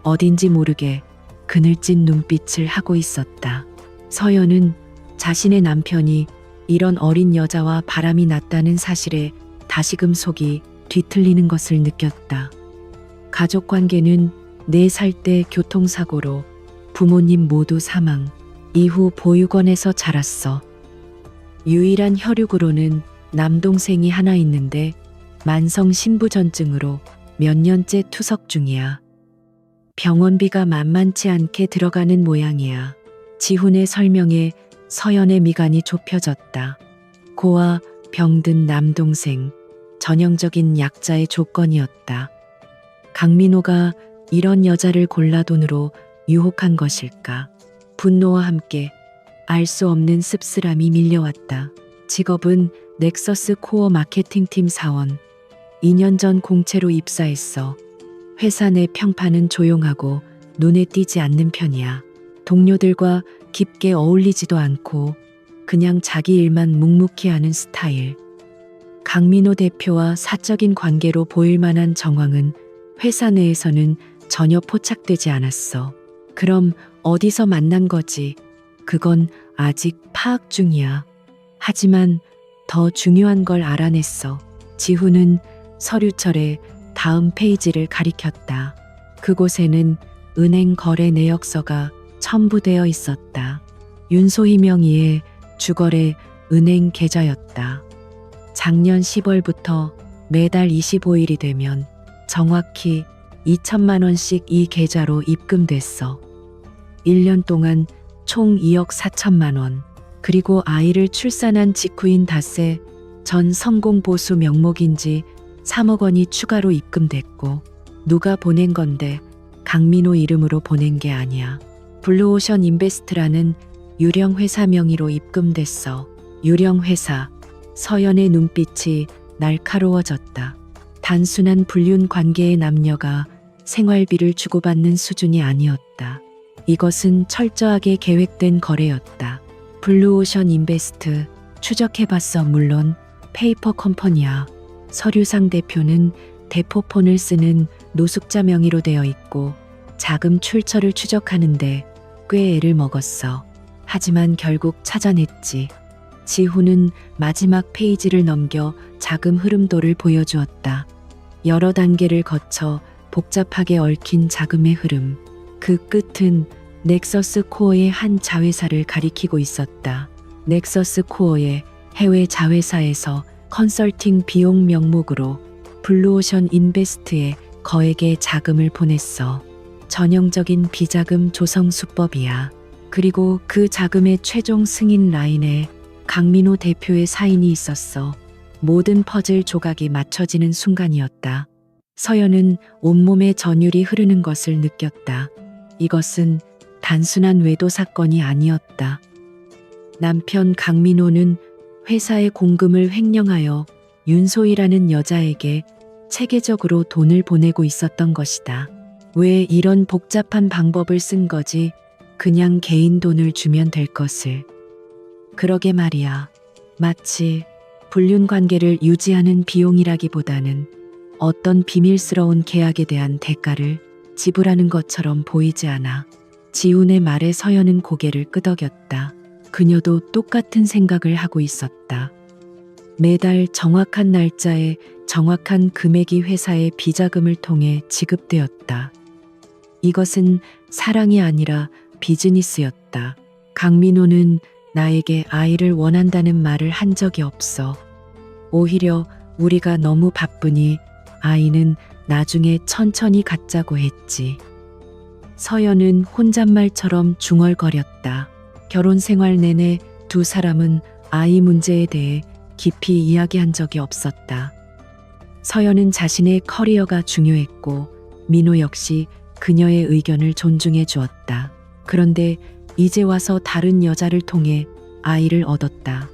어딘지 모르게 그늘진 눈빛을 하고 있었다. 서연은 자신의 남편이 이런 어린 여자와 바람이 났다는 사실에 다시금 속이 뒤틀리는 것을 느꼈다. 가족 관계는 4살 때 교통사고로 부모님 모두 사망, 이후 보육원에서 자랐어. 유일한 혈육으로는 남동생이 하나 있는데 만성 신부전증으로 몇 년째 투석 중이야. 병원비가 만만치 않게 들어가는 모양이야. 지훈의 설명에 서연의 미간이 좁혀졌다. 고아, 병든 남동생, 전형적인 약자의 조건이었다. 강민호가 이런 여자를 골라 돈으로 유혹한 것일까? 분노와 함께 알 수 없는 씁쓸함이 밀려왔다. 직업은 넥서스 코어 마케팅팀 사원. 2년 전 공채로 입사했어. 회사 내 평판은 조용하고 눈에 띄지 않는 편이야. 동료들과 깊게 어울리지도 않고 그냥 자기 일만 묵묵히 하는 스타일. 강민호 대표와 사적인 관계로 보일 만한 정황은 회사 내에서는 전혀 포착되지 않았어. 그럼 어디서 만난 거지? 그건 아직 파악 중이야. 하지만 더 중요한 걸 알아냈어. 지훈은 서류철에 다음 페이지를 가리켰다. 그곳에는 은행 거래 내역서가 첨부되어 있었다. 윤소희 명의의 주거래 은행 계좌였다. 작년 10월부터 매달 25일이 되면 정확히 2천만 원씩 이 계좌로 입금됐어. 1년 동안 총 2억 4천만 원. 그리고 아이를 출산한 직후인 닷새 전 성공 보수 명목인지 3억 원이 추가로 입금됐고, 누가 보낸 건데 강민호 이름으로 보낸 게 아니야. 블루오션 인베스트라는 유령 회사 명의로 입금됐어. 유령 회사. 서연의 눈빛이 날카로워졌다. 단순한 불륜 관계의 남녀가 생활비를 주고받는 수준이 아니었다. 이것은 철저하게 계획된 거래였다. 블루오션 인베스트 추적해봤어. 물론 페이퍼 컴퍼니야. 서류상 대표는 대포폰을 쓰는 노숙자 명의로 되어 있고 자금 출처를 추적하는데 꽤 애를 먹었어. 하지만 결국 찾아냈지. 지훈은 마지막 페이지를 넘겨 자금 흐름도를 보여주었다. 여러 단계를 거쳐 복잡하게 얽힌 자금의 흐름. 그 끝은 넥서스 코어의 한 자회사를 가리키고 있었다. 넥서스 코어의 해외 자회사에서 컨설팅 비용 명목으로 블루오션 인베스트에 거액의 자금을 보냈어. 전형적인 비자금 조성 수법이야. 그리고 그 자금의 최종 승인 라인에 강민호 대표의 사인이 있었어. 모든 퍼즐 조각이 맞춰지는 순간이었다. 서연은 온몸에 전율이 흐르는 것을 느꼈다. 이것은 단순한 외도 사건이 아니었다. 남편 강민호는 회사의 공금을 횡령하여 윤소희라는 여자에게 체계적으로 돈을 보내고 있었던 것이다. 왜 이런 복잡한 방법을 쓴 거지? 그냥 개인 돈을 주면 될 것을. 그러게 말이야. 마치 불륜 관계를 유지하는 비용이라기보다는 어떤 비밀스러운 계약에 대한 대가를 지불하는 것처럼 보이지 않아. 지훈의 말에 서연은 고개를 끄덕였다. 그녀도 똑같은 생각을 하고 있었다. 매달 정확한 날짜에 정확한 금액이 회사의 비자금을 통해 지급되었다. 이것은 사랑이 아니라 비즈니스였다. 강민호는 나에게 아이를 원한다는 말을 한 적이 없어. 오히려 우리가 너무 바쁘니 아이는 나중에 천천히 갖자고 했지. 서연은 혼잣말처럼 중얼거렸다. 결혼 생활 내내 두 사람은 아이 문제에 대해 깊이 이야기한 적이 없었다. 서연은 자신의 커리어가 중요했고 민호 역시 그녀의 의견을 존중해 주었다. 그런데 이제 와서 다른 여자를 통해 아이를 얻었다.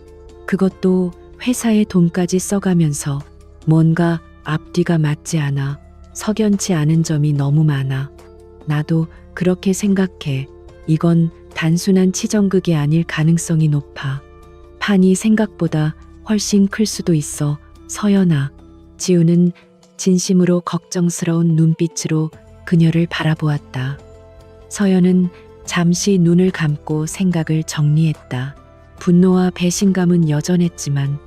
그것도 회사의 돈까지 써가면서 뭔가 앞뒤가 맞지 않아. 석연치 않은 점이 너무 많아. 나도 그렇게 생각해. 이건 단순한 치정극이 아닐 가능성이 높아. 판이 생각보다 훨씬 클 수도 있어. 서연아. 지우는 진심으로 걱정스러운 눈빛으로 그녀를 바라보았다. 서연은 잠시 눈을 감고 생각을 정리했다. 분노와 배신감은 여전했지만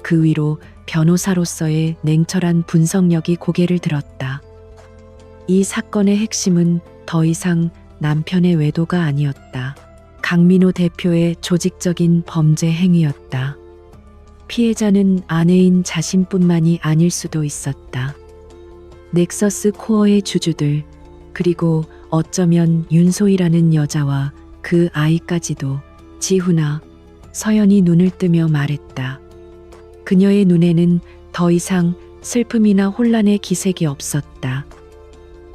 그 위로 변호사로서의 냉철한 분석력이 고개를 들었다. 이 사건의 핵심은 더 이상 남편의 외도가 아니었다. 강민호 대표의 조직적인 범죄 행위였다. 피해자는 아내인 자신뿐만이 아닐 수도 있었다. 넥서스 코어의 주주들, 그리고 어쩌면 윤소희라는 여자와 그 아이까지도. 지훈아, 서연이 눈을 뜨며 말했다. 그녀의 눈에는 더 이상 슬픔이나 혼란의 기색이 없었다.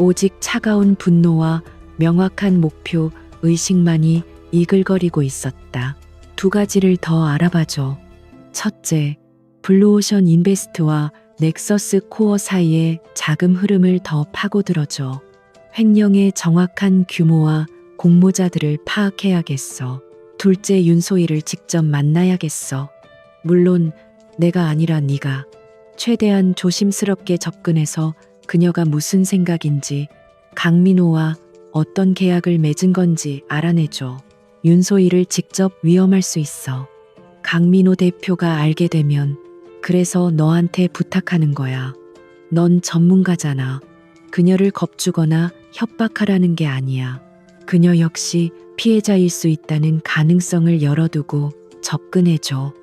오직 차가운 분노와 명확한 목표, 의식만이 이글거리고 있었다. 두 가지를 더 알아봐줘. 첫째, 블루오션 인베스트와 넥서스 코어 사이의 자금 흐름을 더 파고들어줘. 횡령의 정확한 규모와 공모자들을 파악해야겠어. 둘째, 윤소희를 직접 만나야겠어. 물론 내가 아니라 네가. 최대한 조심스럽게 접근해서 그녀가 무슨 생각인지, 강민호와 어떤 계약을 맺은 건지 알아내줘. 윤소희를 직접 위험할 수 있어. 강민호 대표가 알게 되면 그래서 너한테 부탁하는 거야. 넌 전문가잖아. 그녀를 겁주거나 협박하라는 게 아니야. 그녀 역시 피해자일 수 있다는 가능성을 열어두고 접근해줘.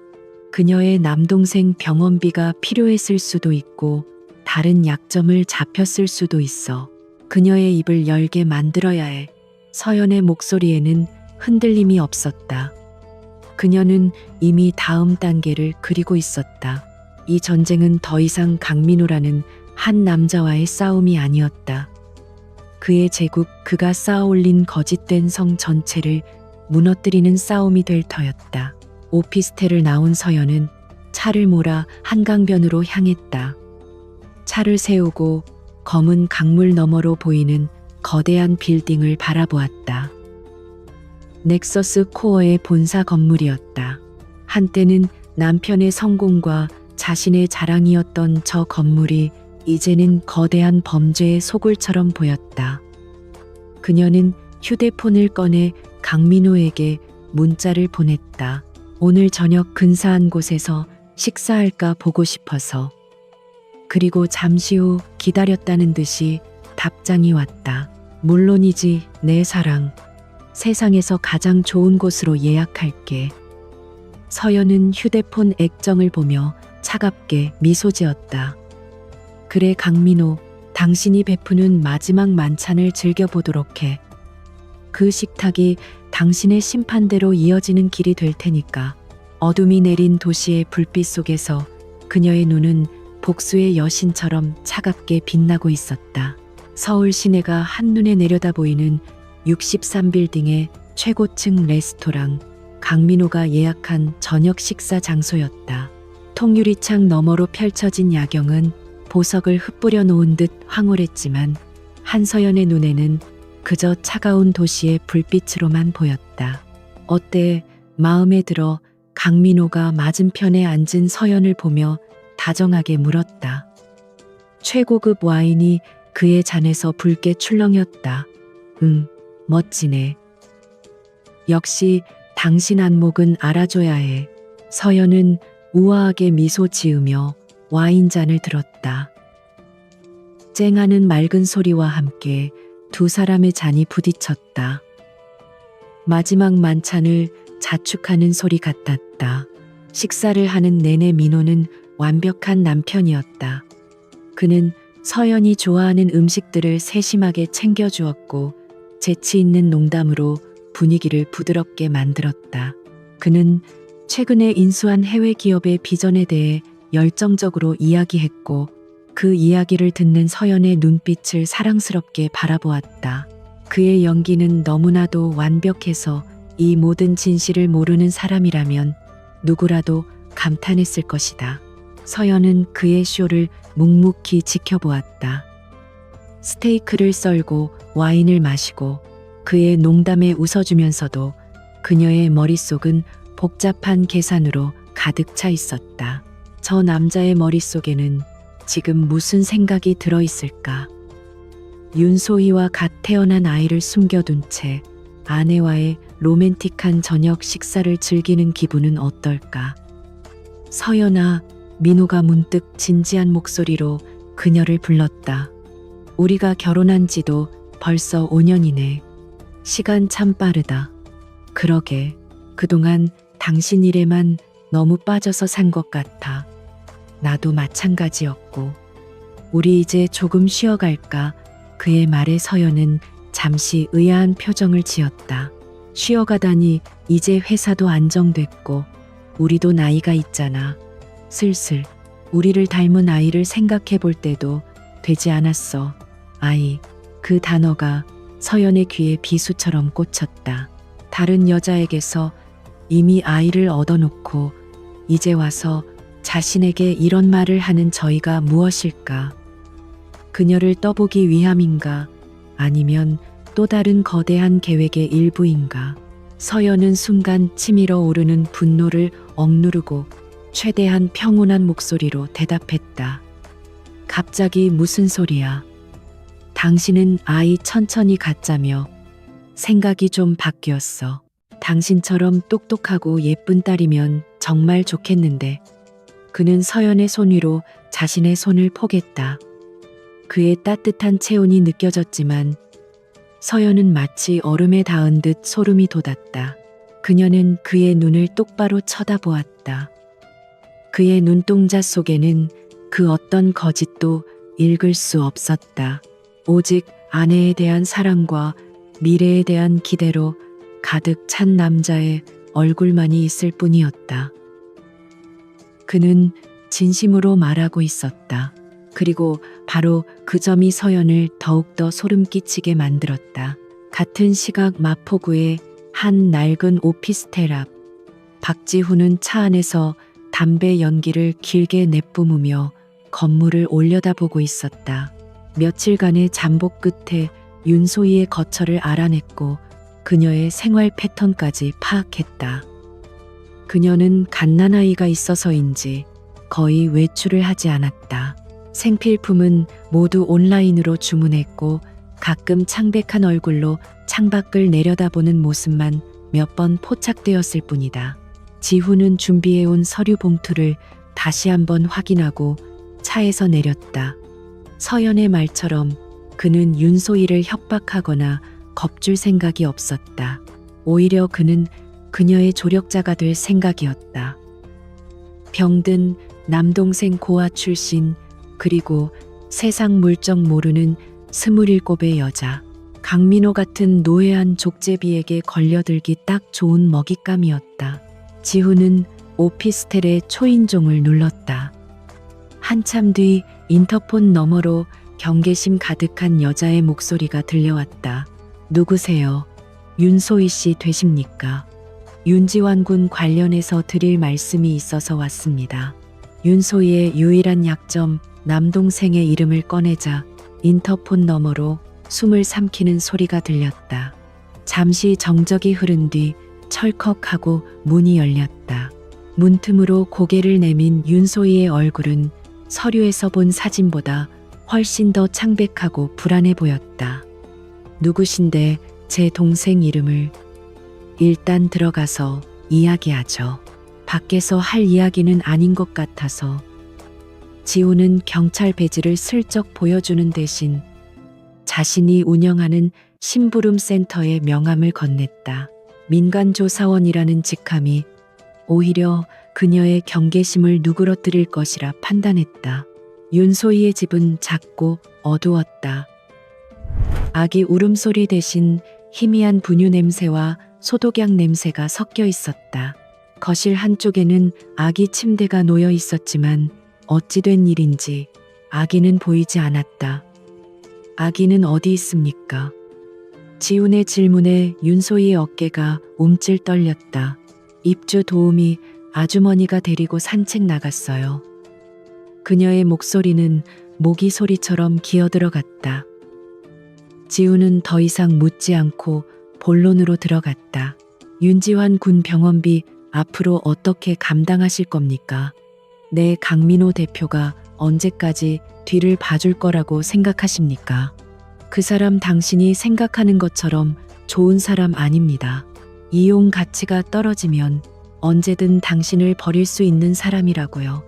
그녀의 남동생 병원비가 필요했을 수도 있고 다른 약점을 잡혔을 수도 있어. 그녀의 입을 열게 만들어야 해. 서연의 목소리에는 흔들림이 없었다. 그녀는 이미 다음 단계를 그리고 있었다. 이 전쟁은 더 이상 강민호라는 한 남자와의 싸움이 아니었다. 그의 제국, 그가 쌓아올린 거짓된 성 전체를 무너뜨리는 싸움이 될 터였다. 오피스텔을 나온 서연은 차를 몰아 한강변으로 향했다. 차를 세우고 검은 강물 너머로 보이는 거대한 빌딩을 바라보았다. 넥서스 코어의 본사 건물이었다. 한때는 남편의 성공과 자신의 자랑이었던 저 건물이 이제는 거대한 범죄의 소굴처럼 보였다. 그녀는 휴대폰을 꺼내 강민호에게 문자를 보냈다. 오늘 저녁 근사한 곳에서 식사할까 보고 싶어서. 그리고 잠시 후 기다렸다는 듯이 답장이 왔다. 물론이지, 내 사랑. 세상에서 가장 좋은 곳으로 예약할게. 서연은 휴대폰 액정을 보며 차갑게 미소 지었다. 그래 강민호, 당신이 베푸는 마지막 만찬을 즐겨보도록 해. 그 식탁이 당신의 심판대로 이어지는 길이 될 테니까. 어둠이 내린 도시의 불빛 속에서 그녀의 눈은 복수의 여신처럼 차갑게 빛나고 있었다. 서울 시내가 한눈에 내려다 보이는 63빌딩의 최고층 레스토랑, 강민호가 예약한 저녁 식사 장소였다. 통유리창 너머로 펼쳐진 야경은 보석을 흩뿌려 놓은 듯 황홀했지만 한서연의 눈에는 그저 차가운 도시의 불빛으로만 보였다. 어때? 마음에 들어? 강민호가 맞은편에 앉은 서연을 보며 다정하게 물었다. 최고급 와인이 그의 잔에서 붉게 출렁였다. 멋지네. 역시 당신 안목은 알아줘야 해. 서연은 우아하게 미소 지으며 와인잔을 들었다. 쨍하는 맑은 소리와 함께 두 사람의 잔이 부딪혔다. 마지막 만찬을 자축하는 소리 같았다. 식사를 하는 내내 민호는 완벽한 남편이었다. 그는 서연이 좋아하는 음식들을 세심하게 챙겨주었고 재치 있는 농담으로 분위기를 부드럽게 만들었다. 그는 최근에 인수한 해외 기업의 비전에 대해 열정적으로 이야기했고 그 이야기를 듣는 서연의 눈빛을 사랑스럽게 바라보았다. 그의 연기는 너무나도 완벽해서 이 모든 진실을 모르는 사람이라면 누구라도 감탄했을 것이다. 서연은 그의 쇼를 묵묵히 지켜보았다. 스테이크를 썰고 와인을 마시고 그의 농담에 웃어주면서도 그녀의 머릿속은 복잡한 계산으로 가득 차 있었다. 저 남자의 머릿속에는 지금 무슨 생각이 들어있을까? 윤소희와 갓 태어난 아이를 숨겨둔 채 아내와의 로맨틱한 저녁 식사를 즐기는 기분은 어떨까? 서연아, 민호가 문득 진지한 목소리로 그녀를 불렀다. 우리가 결혼한 지도 벌써 5년이네. 시간 참 빠르다. 그러게, 그동안 당신 일에만 너무 빠져서 산 것 같아. 나도 마찬가지였고. 우리 이제 조금 쉬어갈까? 그의 말에 서연은 잠시 의아한 표정을 지었다. 쉬어가다니, 이제 회사도 안정됐고 우리도 나이가 있잖아. 슬슬 우리를 닮은 아이를 생각해 볼 때도 되지 않았어. 아이, 그 단어가 서연의 귀에 비수처럼 꽂혔다. 다른 여자에게서 이미 아이를 얻어놓고 이제 와서 자신에게 이런 말을 하는 저희가 무엇일까? 그녀를 떠보기 위함인가? 아니면 또 다른 거대한 계획의 일부인가? 서연은 순간 치밀어 오르는 분노를 억누르고 최대한 평온한 목소리로 대답했다. 갑자기 무슨 소리야? 당신은 아이 천천히 갖자며 생각이 좀 바뀌었어. 당신처럼 똑똑하고 예쁜 딸이면 정말 좋겠는데. 그는 서연의 손 위로 자신의 손을 포겠다. 그의 따뜻한 체온이 느껴졌지만 서연은 마치 얼음에 닿은 듯 소름이 돋았다. 그녀는 그의 눈을 똑바로 쳐다보았다. 그의 눈동자 속에는 그 어떤 거짓도 읽을 수 없었다. 오직 아내에 대한 사랑과 미래에 대한 기대로 가득 찬 남자의 얼굴만이 있을 뿐이었다. 그는 진심으로 말하고 있었다. 그리고 바로 그 점이 서연을 더욱더 소름 끼치게 만들었다. 같은 시각 마포구의 한 낡은 오피스텔 앞, 박지훈은 차 안에서 담배 연기를 길게 내뿜으며 건물을 올려다보고 있었다. 며칠간의 잠복 끝에 윤소희의 거처를 알아냈고 그녀의 생활 패턴까지 파악했다. 그녀는 갓난아이가 있어서인지 거의 외출을 하지 않았다. 생필품은 모두 온라인으로 주문했고 가끔 창백한 얼굴로 창밖을 내려다보는 모습만 몇 번 포착되었을 뿐이다. 지훈은 준비해온 서류 봉투를 다시 한번 확인하고 차에서 내렸다. 서연의 말처럼 그는 윤소희를 협박하거나 겁줄 생각이 없었다. 오히려 그는 그녀의 조력자가 될 생각이었다. 병든 남동생 고아 출신, 그리고 세상 물정 모르는 27의 여자. 강민호 같은 노예한 족제비에게 걸려들기 딱 좋은 먹잇감이었다. 지훈은 오피스텔의 초인종을 눌렀다. 한참 뒤 인터폰 너머로 경계심 가득한 여자의 목소리가 들려왔다. 누구세요? 윤소희 씨 되십니까? 윤지환 군 관련해서 드릴 말씀이 있어서 왔습니다. 윤소희의 유일한 약점, 남동생의 이름을 꺼내자 인터폰 너머로 숨을 삼키는 소리가 들렸다. 잠시 정적이 흐른 뒤 철컥하고 문이 열렸다. 문틈으로 고개를 내민 윤소희의 얼굴은 서류에서 본 사진보다 훨씬 더 창백하고 불안해 보였다. 누구신데 제 동생 이름을... 일단 들어가서 이야기하죠. 밖에서 할 이야기는 아닌 것 같아서. 지훈은 경찰 배지를 슬쩍 보여주는 대신 자신이 운영하는 심부름 센터의 명함을 건넸다. 민간조사원이라는 직함이 오히려 그녀의 경계심을 누그러뜨릴 것이라 판단했다. 윤소희의 집은 작고 어두웠다. 아기 울음소리 대신 희미한 분유 냄새와 소독약 냄새가 섞여 있었다. 거실 한쪽에는 아기 침대가 놓여 있었지만 어찌된 일인지 아기는 보이지 않았다. 아기는 어디 있습니까? 지훈의 질문에 윤소희의 어깨가 움찔 떨렸다. 입주 도우미 아주머니가 데리고 산책 나갔어요. 그녀의 목소리는 모기 소리처럼 기어들어갔다. 지훈은 더 이상 묻지 않고 본론으로 들어갔다. 윤지환 군 병원비 앞으로 어떻게 감당하실 겁니까? 내 강민호 대표가 언제까지 뒤를 봐줄 거라고 생각하십니까? 그 사람 당신이 생각하는 것처럼 좋은 사람 아닙니다. 이용 가치가 떨어지면 언제든 당신을 버릴 수 있는 사람이라고요.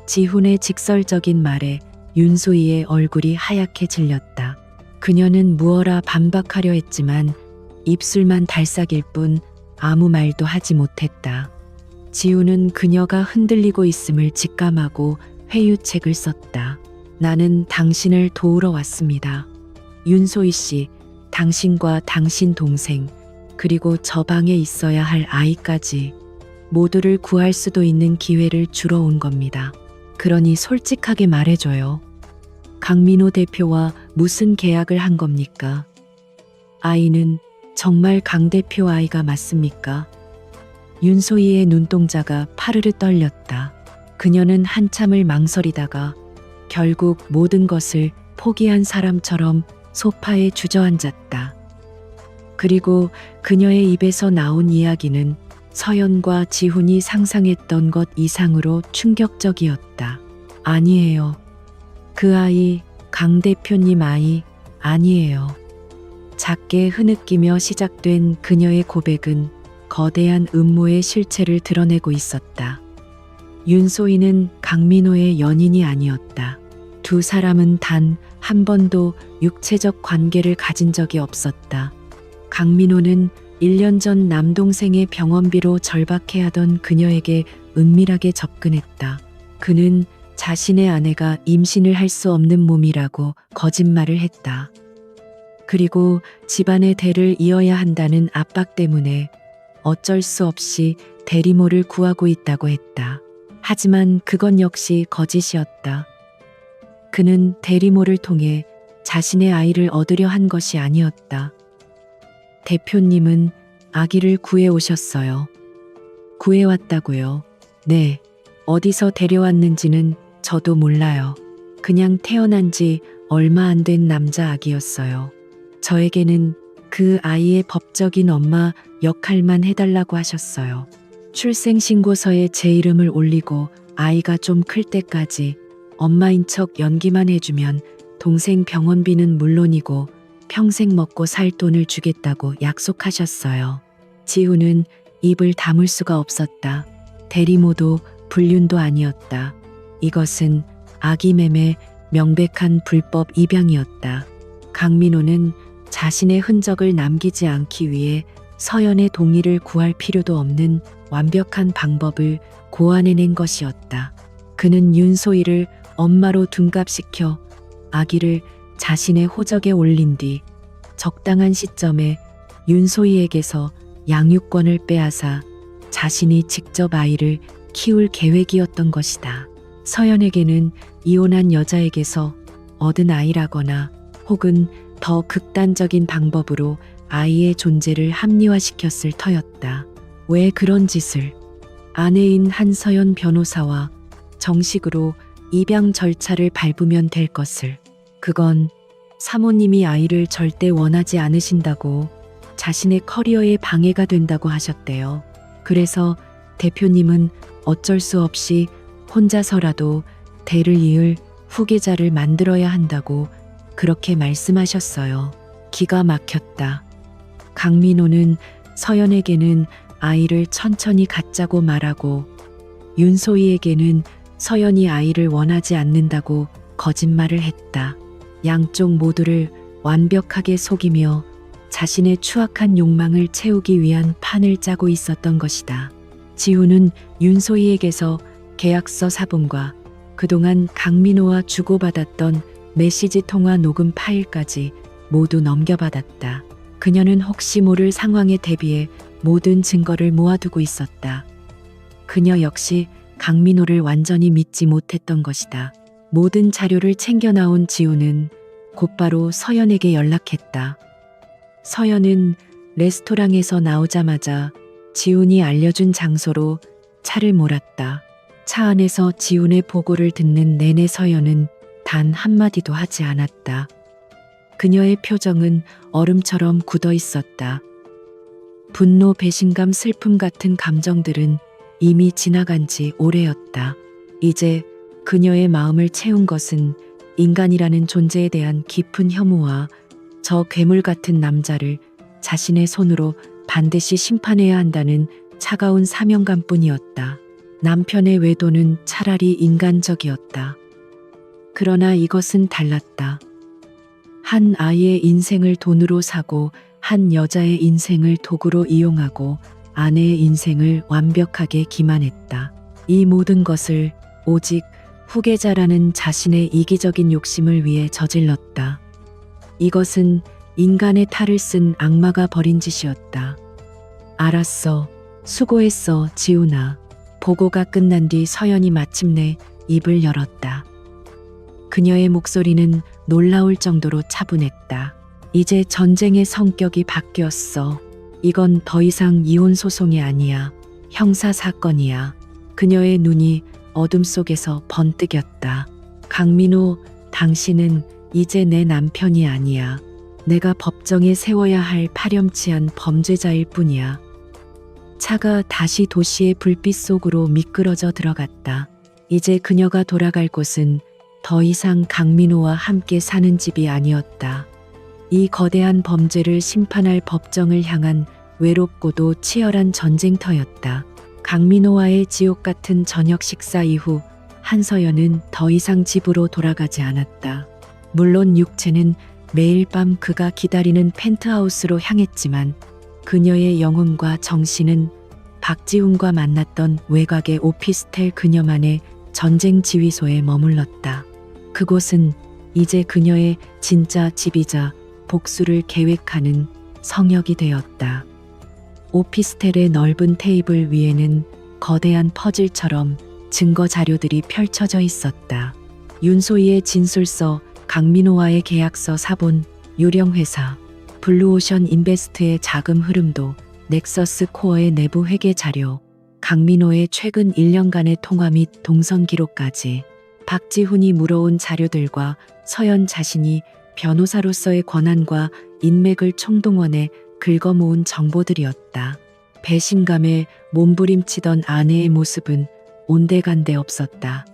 지훈의 직설적인 말에 윤소희의 얼굴이 하얗게 질렸다. 그녀는 무어라 반박하려 했지만 입술만 달싹일 뿐 아무 말도 하지 못했다. 지훈은 그녀가 흔들리고 있음을 직감하고 회유책을 썼다. 나는 당신을 도우러 왔습니다. 윤소희 씨, 당신과 당신 동생, 그리고 저 방에 있어야 할 아이까지 모두를 구할 수도 있는 기회를 주러 온 겁니다. 그러니 솔직하게 말해줘요. 강민호 대표와 무슨 계약을 한 겁니까? 아이는 정말 강 대표 아이가 맞습니까? 윤소희의 눈동자가 파르르 떨렸다. 그녀는 한참을 망설이다가 결국 모든 것을 포기한 사람처럼 소파에 주저앉았다. 그리고 그녀의 입에서 나온 이야기는 서연과 지훈이 상상했던 것 이상으로 충격적이었다. 아니에요. 그 아이, 강 대표님 아이 아니에요. 작게 흐느끼며 시작된 그녀의 고백은 거대한 음모의 실체를 드러내고 있었다. 윤소희는 강민호의 연인이 아니었다. 두 사람은 단 한 번도 육체적 관계를 가진 적이 없었다. 강민호는 1년 전 남동생의 병원비로 절박해하던 그녀에게 은밀하게 접근했다. 그는 자신의 아내가 임신을 할 수 없는 몸이라고 거짓말을 했다. 그리고 집안의 대를 이어야 한다는 압박 때문에 어쩔 수 없이 대리모를 구하고 있다고 했다. 하지만 그건 역시 거짓이었다. 그는 대리모를 통해 자신의 아이를 얻으려 한 것이 아니었다. 대표님은 아기를 구해오셨어요. 구해왔다고요? 네. 어디서 데려왔는지는 저도 몰라요. 그냥 태어난 지 얼마 안 된 남자 아기였어요. 저에게는 그 아이의 법적인 엄마 역할만 해달라고 하셨어요. 출생신고서에 제 이름을 올리고 아이가 좀 클 때까지 엄마인 척 연기만 해주면 동생 병원비는 물론이고 평생 먹고 살 돈을 주겠다고 약속하셨어요. 지훈은 입을 다물 수가 없었다. 대리모도 불륜도 아니었다. 이것은 아기 매매 명백한 불법 입양이었다. 강민호는 자신의 흔적을 남기지 않기 위해 서연의 동의를 구할 필요도 없는 완벽한 방법을 고안해낸 것이었다. 그는 윤소희를 엄마로 둔갑시켜 아기를 자신의 호적에 올린 뒤 적당한 시점에 윤소희에게서 양육권을 빼앗아 자신이 직접 아이를 키울 계획이었던 것이다. 서연에게는 이혼한 여자에게서 얻은 아이라거나 혹은 더 극단적인 방법으로 아이의 존재를 합리화시켰을 터였다. 왜 그런 짓을? 아내인 한서연 변호사와 정식으로 입양 절차를 밟으면 될 것을. 그건 사모님이 아이를 절대 원하지 않으신다고 자신의 커리어에 방해가 된다고 하셨대요. 그래서 대표님은 어쩔 수 없이 혼자서라도 대를 이을 후계자를 만들어야 한다고 그렇게 말씀하셨어요. 기가 막혔다. 강민호는 서연에게는 아이를 천천히 갖자고 말하고 윤소희에게는 서연이 아이를 원하지 않는다고 거짓말을 했다. 양쪽 모두를 완벽하게 속이며 자신의 추악한 욕망을 채우기 위한 판을 짜고 있었던 것이다. 지훈은 윤소희에게서 계약서 사본과 그동안 강민호와 주고받았던 메시지 통화 녹음 파일까지 모두 넘겨받았다. 그녀는 혹시 모를 상황에 대비해 모든 증거를 모아두고 있었다. 그녀 역시 강민호를 완전히 믿지 못했던 것이다. 모든 자료를 챙겨 나온 지훈은 곧바로 서연에게 연락했다. 서연은 레스토랑에서 나오자마자 지훈이 알려준 장소로 차를 몰았다. 차 안에서 지훈의 보고를 듣는 내내 서연은 단 한마디도 하지 않았다. 그녀의 표정은 얼음처럼 굳어 있었다. 분노, 배신감, 슬픔 같은 감정들은 이미 지나간 지 오래였다. 이제 그녀의 마음을 채운 것은 인간이라는 존재에 대한 깊은 혐오와 저 괴물 같은 남자를 자신의 손으로 반드시 심판해야 한다는 차가운 사명감뿐이었다. 남편의 외도는 차라리 인간적이었다. 그러나 이것은 달랐다. 한 아이의 인생을 돈으로 사고 한 여자의 인생을 도구로 이용하고 아내의 인생을 완벽하게 기만했다. 이 모든 것을 오직 후계자라는 자신의 이기적인 욕심을 위해 저질렀다. 이것은 인간의 탈을 쓴 악마가 벌인 짓이었다. 알았어. 수고했어, 지훈아. 보고가 끝난 뒤 서연이 마침내 입을 열었다. 그녀의 목소리는 놀라울 정도로 차분했다. 이제 전쟁의 성격이 바뀌었어. 이건 더 이상 이혼 소송이 아니야. 형사 사건이야. 그녀의 눈이 어둠 속에서 번뜩였다. 강민호, 당신은 이제 내 남편이 아니야. 내가 법정에 세워야 할 파렴치한 범죄자일 뿐이야. 차가 다시 도시의 불빛 속으로 미끄러져 들어갔다. 이제 그녀가 돌아갈 곳은 더 이상 강민호와 함께 사는 집이 아니었다. 이 거대한 범죄를 심판할 법정을 향한 외롭고도 치열한 전쟁터였다. 강민호와의 지옥 같은 저녁 식사 이후 한서연은 더 이상 집으로 돌아가지 않았다. 물론 육체는 매일 밤 그가 기다리는 펜트하우스로 향했지만 그녀의 영혼과 정신은 박지훈과 만났던 외곽의 오피스텔 그녀만의 전쟁 지휘소에 머물렀다. 그곳은 이제 그녀의 진짜 집이자 복수를 계획하는 성역이 되었다. 오피스텔의 넓은 테이블 위에는 거대한 퍼즐처럼 증거 자료들이 펼쳐져 있었다. 윤소희의 진술서, 강민호와의 계약서 사본, 유령회사, 블루오션 인베스트의 자금 흐름도, 넥서스 코어의 내부 회계 자료, 강민호의 최근 1년간의 통화 및 동선 기록까지 박지훈이 물어온 자료들과 서연 자신이 변호사로서의 권한과 인맥을 총동원해 긁어모은 정보들이었다. 배신감에 몸부림치던 아내의 모습은 온데간데 없었다.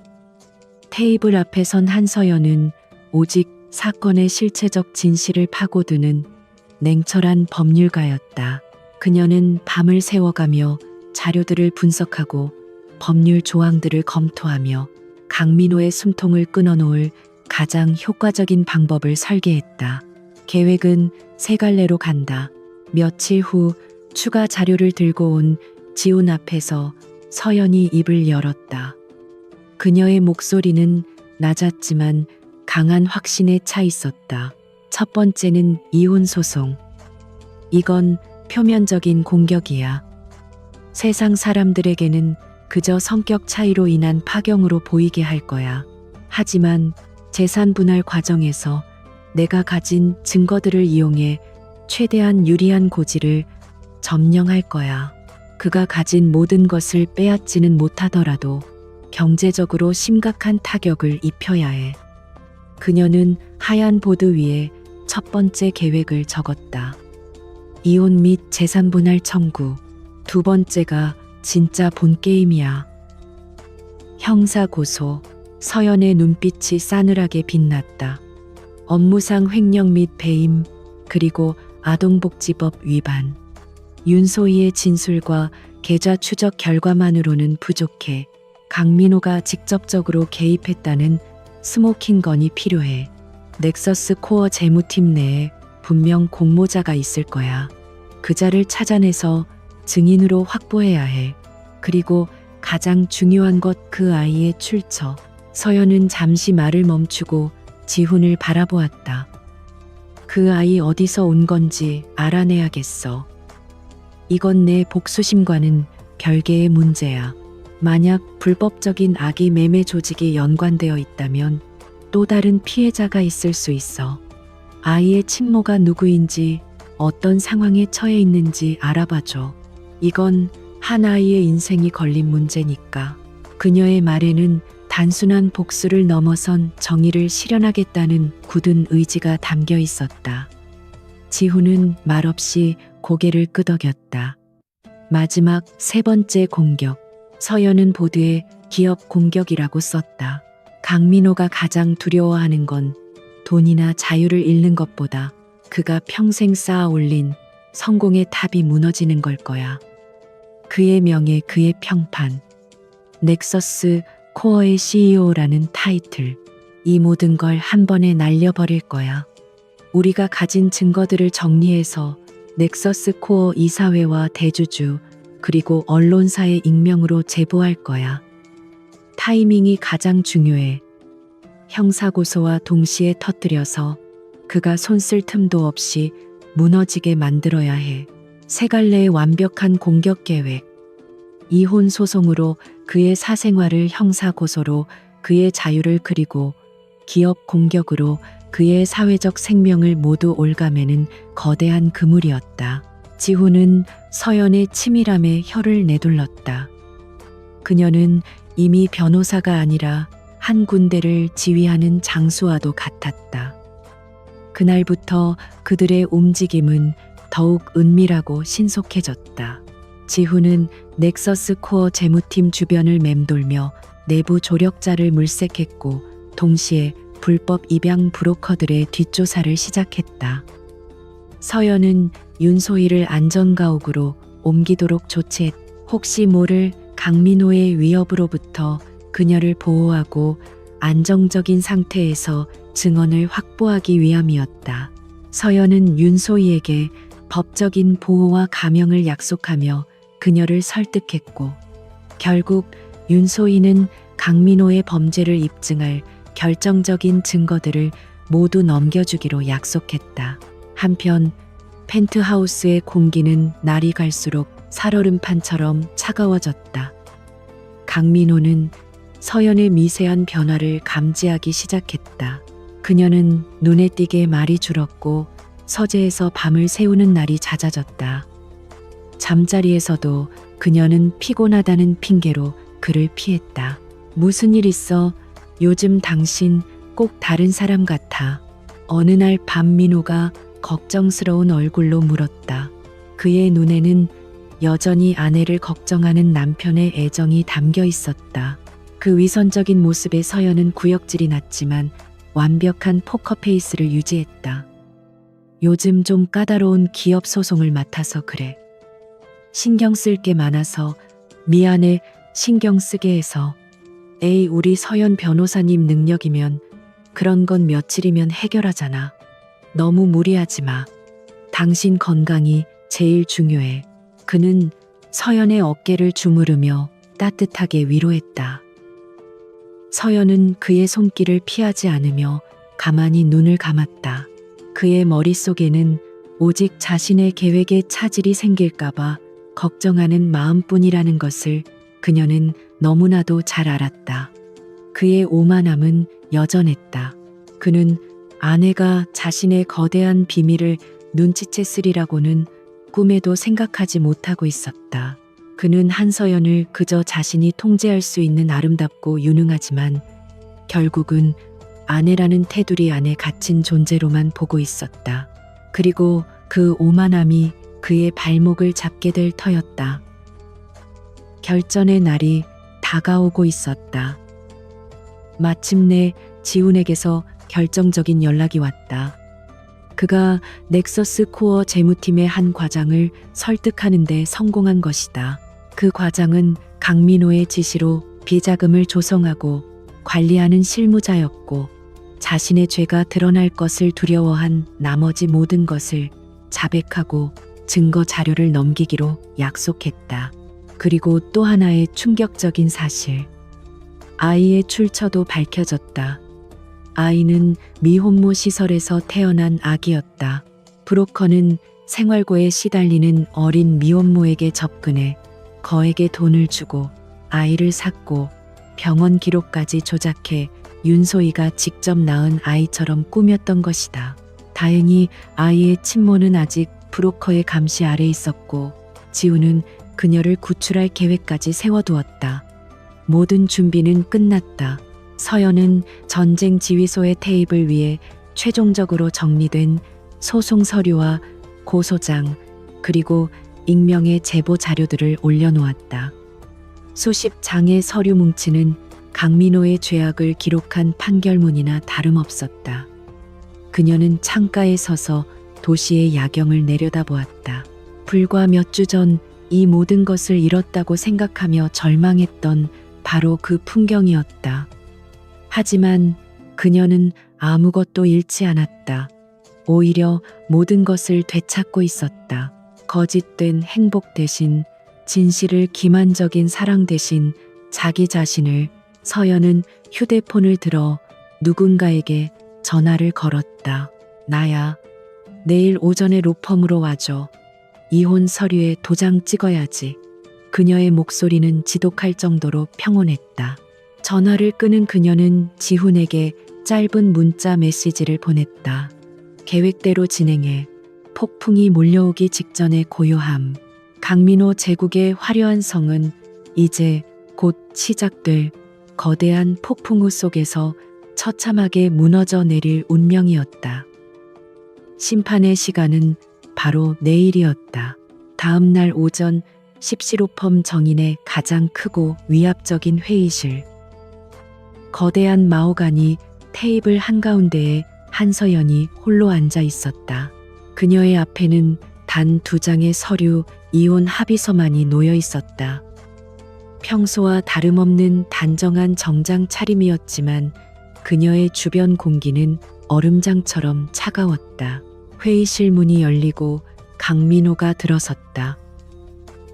테이블 앞에 선 한서연은 오직 사건의 실체적 진실을 파고드는 냉철한 법률가였다. 그녀는 밤을 새워가며 자료들을 분석하고 법률 조항들을 검토하며 강민호의 숨통을 끊어놓을 가장 효과적인 방법을 설계했다. 계획은 세 갈래로 간다. 며칠 후 추가 자료를 들고 온 지훈 앞에서 서연이 입을 열었다. 그녀의 목소리는 낮았지만 강한 확신에 차 있었다. 첫 번째는 이혼 소송. 이건 표면적인 공격이야. 세상 사람들에게는 그저 성격 차이로 인한 파경으로 보이게 할 거야. 하지만 재산 분할 과정에서 내가 가진 증거들을 이용해 최대한 유리한 고지를 점령할 거야. 그가 가진 모든 것을 빼앗지는 못하더라도 경제적으로 심각한 타격을 입혀야 해. 그녀는 하얀 보드 위에 첫 번째 계획을 적었다. 이혼 및 재산 분할 청구. 두 번째가 진짜 본 게임이야. 형사 고소. 서연의 눈빛이 싸늘하게 빛났다. 업무상 횡령 및 배임, 그리고 아동복지법 위반. 윤소희의 진술과 계좌 추적 결과만으로는 부족해. 강민호가 직접적으로 개입했다는 스모킹건이 필요해. 넥서스 코어 재무팀 내에 분명 공모자가 있을 거야. 그자를 찾아내서 증인으로 확보해야 해. 그리고 가장 중요한 것, 그 아이의 출처. 서연은 잠시 말을 멈추고 지훈을 바라보았다. 그 아이 어디서 온 건지 알아내야겠어. 이건 내 복수심과는 별개의 문제야. 만약 불법적인 아기 매매 조직이 연관되어 있다면 또 다른 피해자가 있을 수 있어. 아이의 친모가 누구인지, 어떤 상황에 처해 있는지 알아봐줘. 이건 한 아이의 인생이 걸린 문제니까. 그녀의 말에는 단순한 복수를 넘어선 정의를 실현하겠다는 굳은 의지가 담겨 있었다. 지훈은 말없이 고개를 끄덕였다. 마지막 세 번째 공격. 서연은 보드에 기업 공격이라고 썼다. 강민호가 가장 두려워하는 건 돈이나 자유를 잃는 것보다 그가 평생 쌓아 올린 성공의 탑이 무너지는 걸 거야. 그의 명예, 그의 평판. 넥서스 코어의 CEO라는 타이틀. 이 모든 걸 한 번에 날려버릴 거야. 우리가 가진 증거들을 정리해서 넥서스 코어 이사회와 대주주, 그리고 언론사의 익명으로 제보할 거야. 타이밍이 가장 중요해. 형사고소와 동시에 터뜨려서 그가 손쓸 틈도 없이 무너지게 만들어야 해. 세 갈래의 완벽한 공격 계획. 이혼 소송으로 그의 사생활을 형사고소로 그의 자유를, 그리고 기업 공격으로 그의 사회적 생명을 모두 올가매는 거대한 그물이었다. 지훈은 서연의 치밀함에 혀를 내둘렀다. 그녀는 이미 변호사가 아니라 한 군대를 지휘하는 장수와도 같았다. 그날부터 그들의 움직임은 더욱 은밀하고 신속해졌다. 지훈은 넥서스 코어 재무팀 주변을 맴돌며 내부 조력자를 물색했고 동시에 불법 입양 브로커들의 뒷조사를 시작했다. 서연은 윤소희를 안전가옥으로 옮기도록 조치했다. 혹시 모를 강민호의 위협으로부터 그녀를 보호하고 안정적인 상태에서 증언을 확보하기 위함이었다. 서연은 윤소희에게 법적인 보호와 감형을 약속하며 그녀를 설득했고 결국 윤소희는 강민호의 범죄를 입증할 결정적인 증거들을 모두 넘겨주기로 약속했다. 한편 펜트하우스의 공기는 날이 갈수록 살얼음판처럼 차가워졌다. 강민호는 서연의 미세한 변화를 감지하기 시작했다. 그녀는 눈에 띄게 말이 줄었고 서재에서 밤을 새우는 날이 잦아졌다. 잠자리에서도 그녀는 피곤하다는 핑계로 그를 피했다. 무슨 일 있어? 요즘 당신 꼭 다른 사람 같아. 어느 날 밤 민호가 걱정스러운 얼굴로 물었다. 그의 눈에는 여전히 아내를 걱정하는 남편의 애정이 담겨 있었다. 그 위선적인 모습에 서연은 구역질이 났지만 완벽한 포커페이스를 유지했다. 요즘 좀 까다로운 기업 소송을 맡아서 그래. 신경 쓸 게 많아서 미안해. 신경 쓰게 해서. 에이, 우리 서연 변호사님 능력이면 그런 건 며칠이면 해결하잖아. 너무 무리하지 마. 당신 건강이 제일 중요해. 그는 서연의 어깨를 주무르며 따뜻하게 위로했다. 서연은 그의 손길을 피하지 않으며 가만히 눈을 감았다. 그의 머릿속에는 오직 자신의 계획에 차질이 생길까봐 걱정하는 마음뿐이라는 것을 그녀는 너무나도 잘 알았다. 그의 오만함은 여전했다. 그는 아내가 자신의 거대한 비밀을 눈치챘으리라고는 꿈에도 생각하지 못하고 있었다. 그는 한서연을 그저 자신이 통제할 수 있는 아름답고 유능하지만 결국은 아내라는 테두리 안에 갇힌 존재로만 보고 있었다. 그리고 그 오만함이 그의 발목을 잡게 될 터였다. 결전의 날이 다가오고 있었다. 마침내 지훈에게서 결정적인 연락이 왔다. 그가 넥서스 코어 재무팀의 한 과장을 설득하는 데 성공한 것이다. 그 과장은 강민호의 지시로 비자금을 조성하고 관리하는 실무자였고 자신의 죄가 드러날 것을 두려워한 나머지 모든 것을 자백하고 증거 자료를 넘기기로 약속했다. 그리고 또 하나의 충격적인 사실. 아이의 출처도 밝혀졌다. 아이는 미혼모 시설에서 태어난 아기였다. 브로커는 생활고에 시달리는 어린 미혼모에게 접근해 거액의 돈을 주고 아이를 샀고 병원 기록까지 조작해 윤소희가 직접 낳은 아이처럼 꾸몄던 것이다. 다행히 아이의 친모는 아직 브로커의 감시 아래 있었고 지훈은 그녀를 구출할 계획까지 세워두었다. 모든 준비는 끝났다. 서연은 전쟁 지휘소의 테이블 위에 최종적으로 정리된 소송 서류와 고소장 그리고 익명의 제보 자료들을 올려놓았다. 수십 장의 서류 뭉치는 강민호의 죄악을 기록한 판결문이나 다름없었다. 그녀는 창가에 서서 도시의 야경을 내려다보았다. 불과 몇 주 전 이 모든 것을 잃었다고 생각하며 절망했던 바로 그 풍경이었다. 하지만 그녀는 아무것도 잃지 않았다. 오히려 모든 것을 되찾고 있었다. 거짓된 행복 대신, 진실을 기만적인 사랑 대신 자기 자신을. 서연은 휴대폰을 들어 누군가에게 전화를 걸었다. 나야. 내일 오전에 로펌으로 와줘. 이혼 서류에 도장 찍어야지. 그녀의 목소리는 지독할 정도로 평온했다. 전화를 끄는 그녀는 지훈에게 짧은 문자 메시지를 보냈다. 계획대로 진행해. 폭풍이 몰려오기 직전의 고요함. 강민호 제국의 화려한 성은 이제 곧 시작될 거대한 폭풍우 속에서 처참하게 무너져 내릴 운명이었다. 심판의 시간은 바로 내일이었다. 다음 날 오전 십시로펌 정인의 가장 크고 위압적인 회의실. 거대한 마호가니 테이블 한가운데에 한서연이 홀로 앉아 있었다. 그녀의 앞에는 단 2장의 서류 이혼 합의서만이 놓여 있었다. 평소와 다름없는 단정한 정장 차림이었지만 그녀의 주변 공기는 얼음장처럼 차가웠다. 회의실 문이 열리고 강민호가 들어섰다.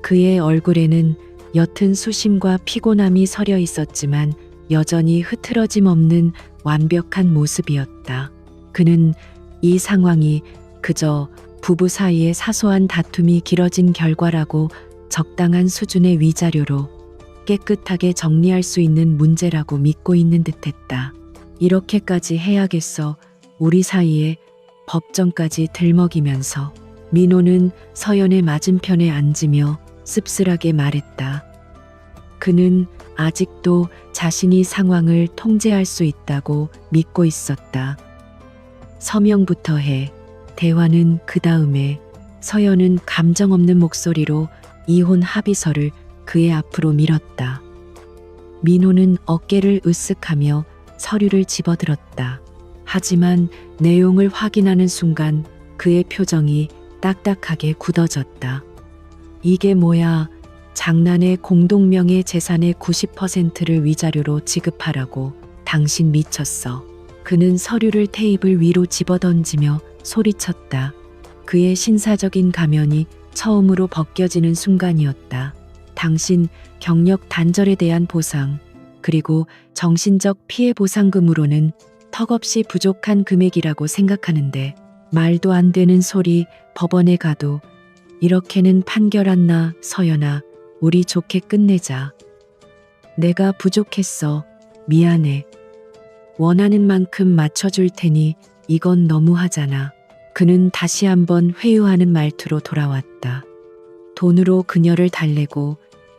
그의 얼굴에는 옅은 수심과 피곤함이 서려 있었지만 여전히 흐트러짐 없는 완벽한 모습이었다. 그는 이 상황이 그저 부부 사이의 사소한 다툼이 길어진 결과라고 적당한 수준의 위자료로 깨끗하게 정리할 수 있는 문제라고 믿고 있는 듯했다. 이렇게까지 해야겠어. 우리 사이에 법정까지 들먹이면서 민호는 서연의 맞은편에 앉으며 씁쓸하게 말했다. 그는 아직도 자신이 상황을 통제할 수 있다고 믿고 있었다. 서명부터 해. 대화는 그 다음에. 서연은 감정 없는 목소리로 이혼 합의서를 그의 앞으로 밀었다. 민호는 어깨를 으쓱하며 서류를 집어들었다. 하지만 내용을 확인하는 순간 그의 표정이 딱딱하게 굳어졌다. 이게 뭐야? 장난의 공동명의 재산의 90%를 위자료로 지급하라고. 당신 미쳤어. 그는 서류를 테이블 위로 집어던지며 소리쳤다. 그의 신사적인 가면이 처음으로 벗겨지는 순간이었다. 당신 경력 단절에 대한 보상, 그리고 정신적 피해 보상금으로는 턱없이 부족한 금액이라고 생각하는데 말도 안 되는 소리. 법원에 가도 이렇게는 판결 안 나. 서연아, 우리 좋게 끝내자. 내가 부족했어. 미안해. 원하는 만큼 맞춰줄 테니 이건 너무하잖아. 그는 다시 한번 회유하는 말투로 돌아왔다. 돈으로 그녀를 달래고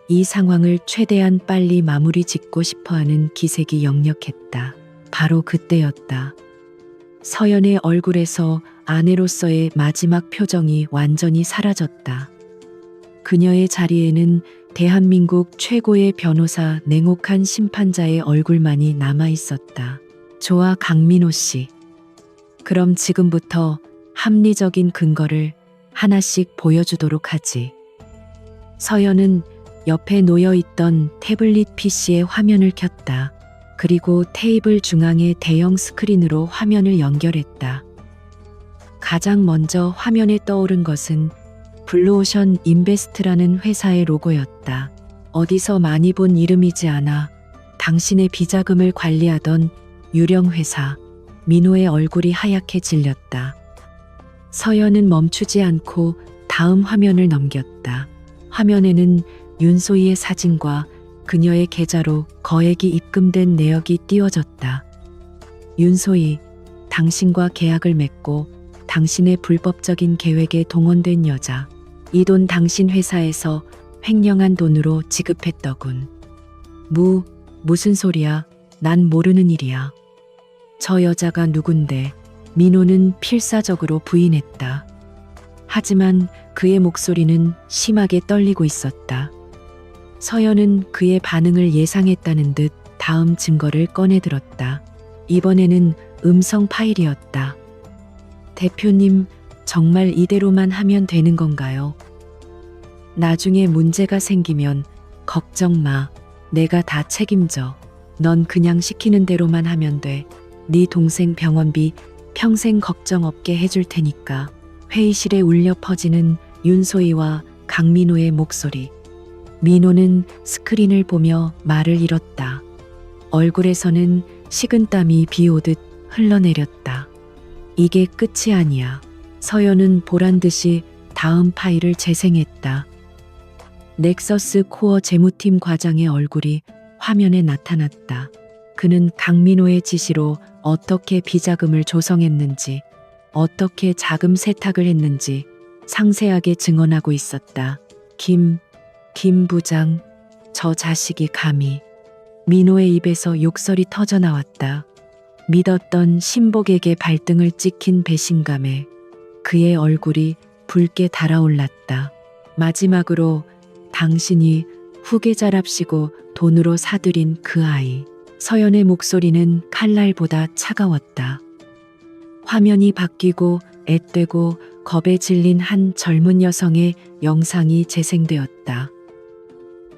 이 상황을 최대한 빨리 마무리 짓고 싶어하는 기색이 역력했다. 바로 그때였다. 서연의 얼굴에서 아내로서의 마지막 표정이 완전히 사라졌다. 그녀의 자리에는 대한민국 최고의 변호사, 냉혹한 심판자의 얼굴만이 남아 있었다. 좋아, 강민호 씨. 그럼 지금부터 합리적인 근거를 하나씩 보여주도록 하지. 서연은 옆에 놓여 있던 태블릿 PC의 화면을 켰다. 그리고 테이블 중앙의 대형 스크린으로 화면을 연결했다. 가장 먼저 화면에 떠오른 것은 블루오션 인베스트라는 회사의 로고였다. 어디서 많이 본 이름이지 않아. 당신의 비자금을 관리하던 유령 회사. 민호의 얼굴이 하얗게 질렸다. 서연은 멈추지 않고 다음 화면을 넘겼다. 화면에는 윤소희의 사진과 그녀의 계좌로 거액이 입금된 내역이 띄워졌다. 윤소희, 당신과 계약을 맺고 당신의 불법적인 계획에 동원된 여자. 이 돈 당신 회사에서 횡령한 돈으로 지급했더군. 무슨 소리야? 난 모르는 일이야. 저 여자가 누군데? 민호는 필사적으로 부인했다. 하지만 그의 목소리는 심하게 떨리고 있었다. 서연은 그의 반응을 예상했다는 듯 다음 증거를 꺼내들었다. 이번에는 음성 파일이었다. 대표님, 정말 이대로만 하면 되는 건가요? 나중에 문제가 생기면 걱정 마. 내가 다 책임져. 넌 그냥 시키는 대로만 하면 돼. 네 동생 병원비 평생 걱정 없게 해줄 테니까. 회의실에 울려 퍼지는 윤소희와 강민호의 목소리. 민호는 스크린을 보며 말을 잃었다. 얼굴에서는 식은땀이 비 오듯 흘러내렸다. 이게 끝이 아니야. 서연은 보란듯이 다음 파일을 재생했다. 넥서스 코어 재무팀 과장의 얼굴이 화면에 나타났다. 그는 강민호의 지시로 어떻게 비자금을 조성했는지, 어떻게 자금 세탁을 했는지 상세하게 증언하고 있었다. 김 부장, 저 자식이 감히. 민호의 입에서 욕설이 터져 나왔다. 믿었던 신복에게 발등을 찍힌 배신감에 그의 얼굴이 붉게 달아올랐다. 마지막으로 당신이 후계자랍시고 돈으로 사들인 그 아이. 서연의 목소리는 칼날보다 차가웠다. 화면이 바뀌고 앳되고 겁에 질린 한 젊은 여성의 영상이 재생되었다.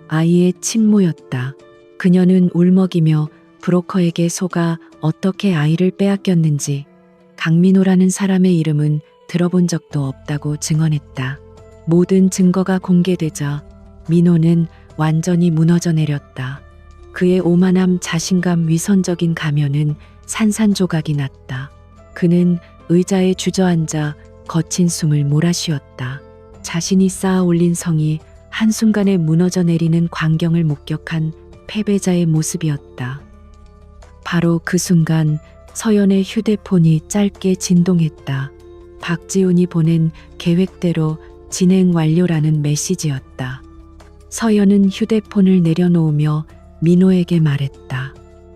아이의 친모였다. 그녀는 울먹이며 브로커에게 속아 어떻게 아이를 빼앗겼는지 강민호라는 사람의 이름은 들어본 적도 없다고 증언했다. 모든 증거가 공개되자 민호는 완전히 무너져 내렸다. 그의 오만함, 자신감, 위선적인 가면은 산산조각이 났다. 그는 의자에 주저앉아 거친 숨을 몰아쉬었다. 자신이 쌓아 올린 성이 한순간에 무너져 내리는 광경을 목격한 패배자의 모습이었다. 바로 그 순간 서연의 휴대폰이 짧게 진동했다. 박지훈이 보낸 계획대로 진행 완료라는 메시지였다. 서연은 휴대폰을 내려놓으며 민호에게 말했다.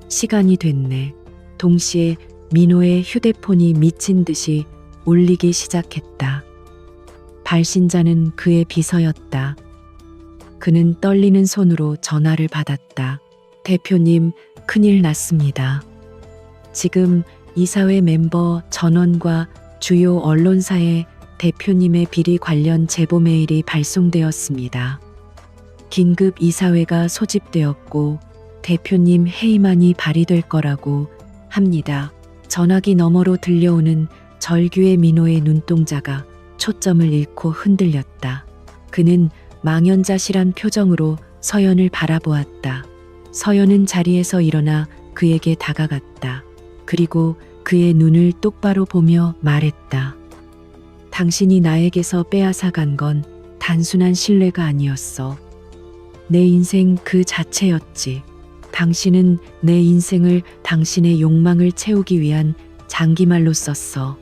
시간이 됐네. 동시에 민호의 휴대폰이 미친 듯이 울리기 시작했다. 발신자는 그의 비서였다. 그는 떨리는 손으로 전화를 받았다. 대표님, 큰일 났습니다. 지금 이사회 멤버 전원과 주요 언론사에 대표님의 비리 관련 제보 메일이 발송되었습니다. 긴급 이사회가 소집되었고 대표님 회의만이 발의될 거라고 합니다. 전화기 너머로 들려오는 절규의 민호의 눈동자가 초점을 잃고 흔들렸다. 그는 망연자실한 표정으로 서연을 바라보았다. 서연은 자리에서 일어나 그에게 다가갔다. 그리고 그의 눈을 똑바로 보며 말했다. 당신이 나에게서 빼앗아간 건 단순한 신뢰가 아니었어. 내 인생 그 자체였지. 당신은 내 인생을 당신의 욕망을 채우기 위한 장기말로 썼어.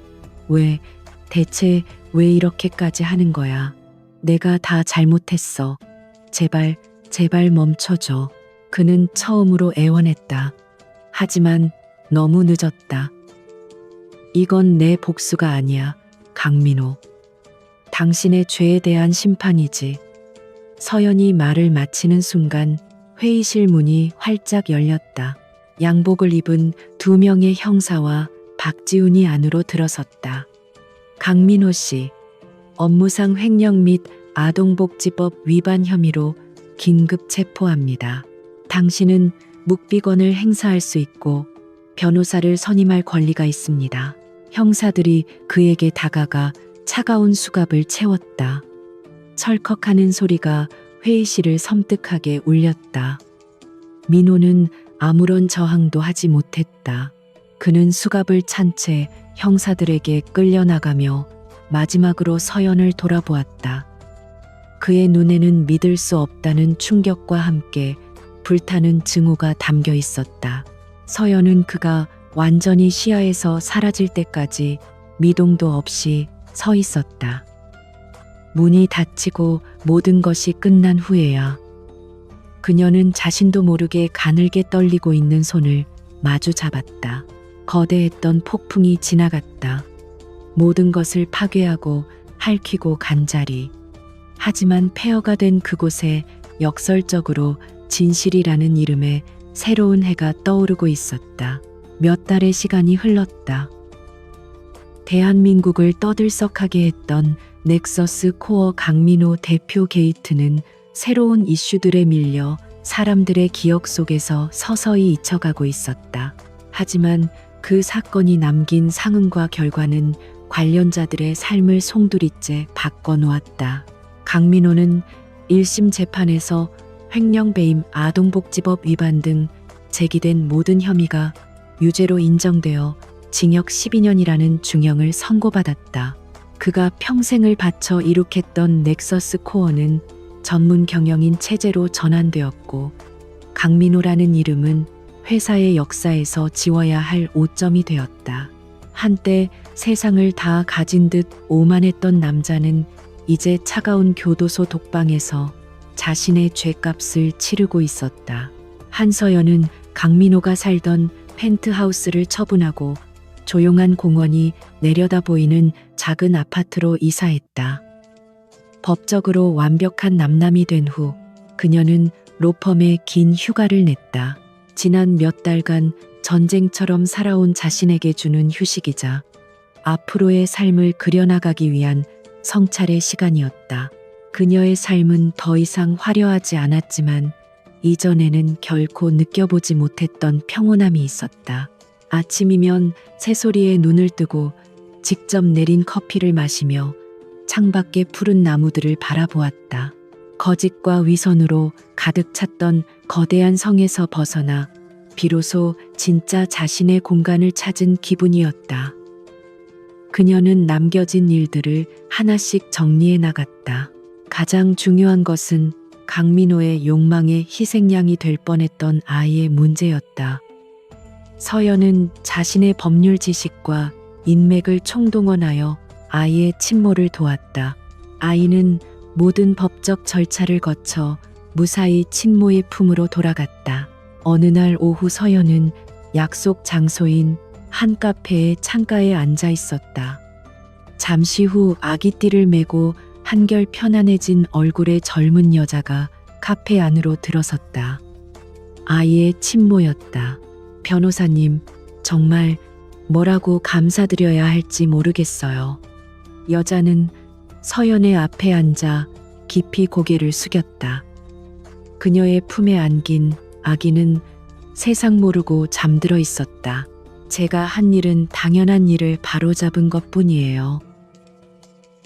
대체 왜 이렇게까지 하는 거야? 내가 다 잘못했어. 제발 멈춰줘. 그는 처음으로 애원했다. 하지만 너무 늦었다. 이건 내 복수가 아니야, 강민호. 당신의 죄에 대한 심판이지. 서연이 말을 마치는 순간 회의실 문이 활짝 열렸다. 양복을 입은 2명의 형사와 박지훈이 안으로 들어섰다. 강민호 씨, 업무상 횡령 및 아동복지법 위반 혐의로 긴급 체포합니다. 당신은 묵비권을 행사할 수 있고 변호사를 선임할 권리가 있습니다. 형사들이 그에게 다가가 차가운 수갑을 채웠다. 철컥하는 소리가 회의실을 섬뜩하게 울렸다. 민호는 아무런 저항도 하지 못했다. 그는 수갑을 찬 채 형사들에게 끌려나가며 마지막으로 서연을 돌아보았다. 그의 눈에는 믿을 수 없다는 충격과 함께 불타는 증오가 담겨 있었다. 서연은 그가 완전히 시야에서 사라질 때까지 미동도 없이 서 있었다. 문이 닫히고 모든 것이 끝난 후에야 그녀는 자신도 모르게 가늘게 떨리고 있는 손을 마주 잡았다. 거대했던 폭풍이 지나갔다. 모든 것을 파괴하고 핥히고 간 자리. 하지만 폐허가 된 그곳에 역설적으로 진실이라는 이름의 새로운 해가 떠오르고 있었다. 몇 달의 시간이 흘렀다. 대한민국을 떠들썩하게 했던 넥서스 코어 강민호 대표 게이트는 새로운 이슈들에 밀려 사람들의 기억 속에서 서서히 잊혀가고 있었다. 하지만 그 사건이 남긴 상흔과 결과는 관련자들의 삶을 송두리째 바꿔놓았다. 강민호는 1심 재판에서 횡령, 배임, 아동복지법 위반 등 제기된 모든 혐의가 유죄로 인정되어 징역 12년이라는 중형을 선고받았다. 그가 평생을 바쳐 이룩했던 넥서스 코어는 전문 경영인 체제로 전환되었고 강민호라는 이름은 회사의 역사에서 지워야 할 오점이 되었다. 한때 세상을 다 가진 듯 오만했던 남자는 이제 차가운 교도소 독방에서 자신의 죗값을 치르고 있었다. 한서연은 강민호가 살던 펜트하우스를 처분하고 조용한 공원이 내려다 보이는 작은 아파트로 이사했다. 법적으로 완벽한 남남이 된 후 그녀는 로펌에 긴 휴가를 냈다. 지난 몇 달간 전쟁처럼 살아온 자신에게 주는 휴식이자 앞으로의 삶을 그려나가기 위한 성찰의 시간이었다. 그녀의 삶은 더 이상 화려하지 않았지만 이전에는 결코 느껴보지 못했던 평온함이 있었다. 아침이면 새소리에 눈을 뜨고 직접 내린 커피를 마시며 창밖의 푸른 나무들을 바라보았다. 거짓과 위선으로 가득 찼던 거대한 성에서 벗어나 비로소 진짜 자신의 공간을 찾은 기분이었다. 그녀는 남겨진 일들을 하나씩 정리해 나갔다. 가장 중요한 것은 강민호의 욕망의 희생양이 될 뻔했던 아이의 문제였다. 서연은 자신의 법률 지식과 인맥을 총동원하여 아이의 친모를 도왔다. 아이는 모든 법적 절차를 거쳐 무사히 친모의 품으로 돌아갔다. 어느 날 오후 서연은 약속 장소인 한 카페의 창가에 앉아 있었다. 잠시 후 아기띠를 메고 한결 편안해진 얼굴의 젊은 여자가 카페 안으로 들어섰다. 아이의 친모였다. 변호사님, 정말 뭐라고 감사드려야 할지 모르겠어요. 여자는 서연의 앞에 앉아 깊이 고개를 숙였다. 그녀의 품에 안긴 아기는 세상 모르고 잠들어 있었다. 제가 한 일은 당연한 일을 바로잡은 것뿐이에요.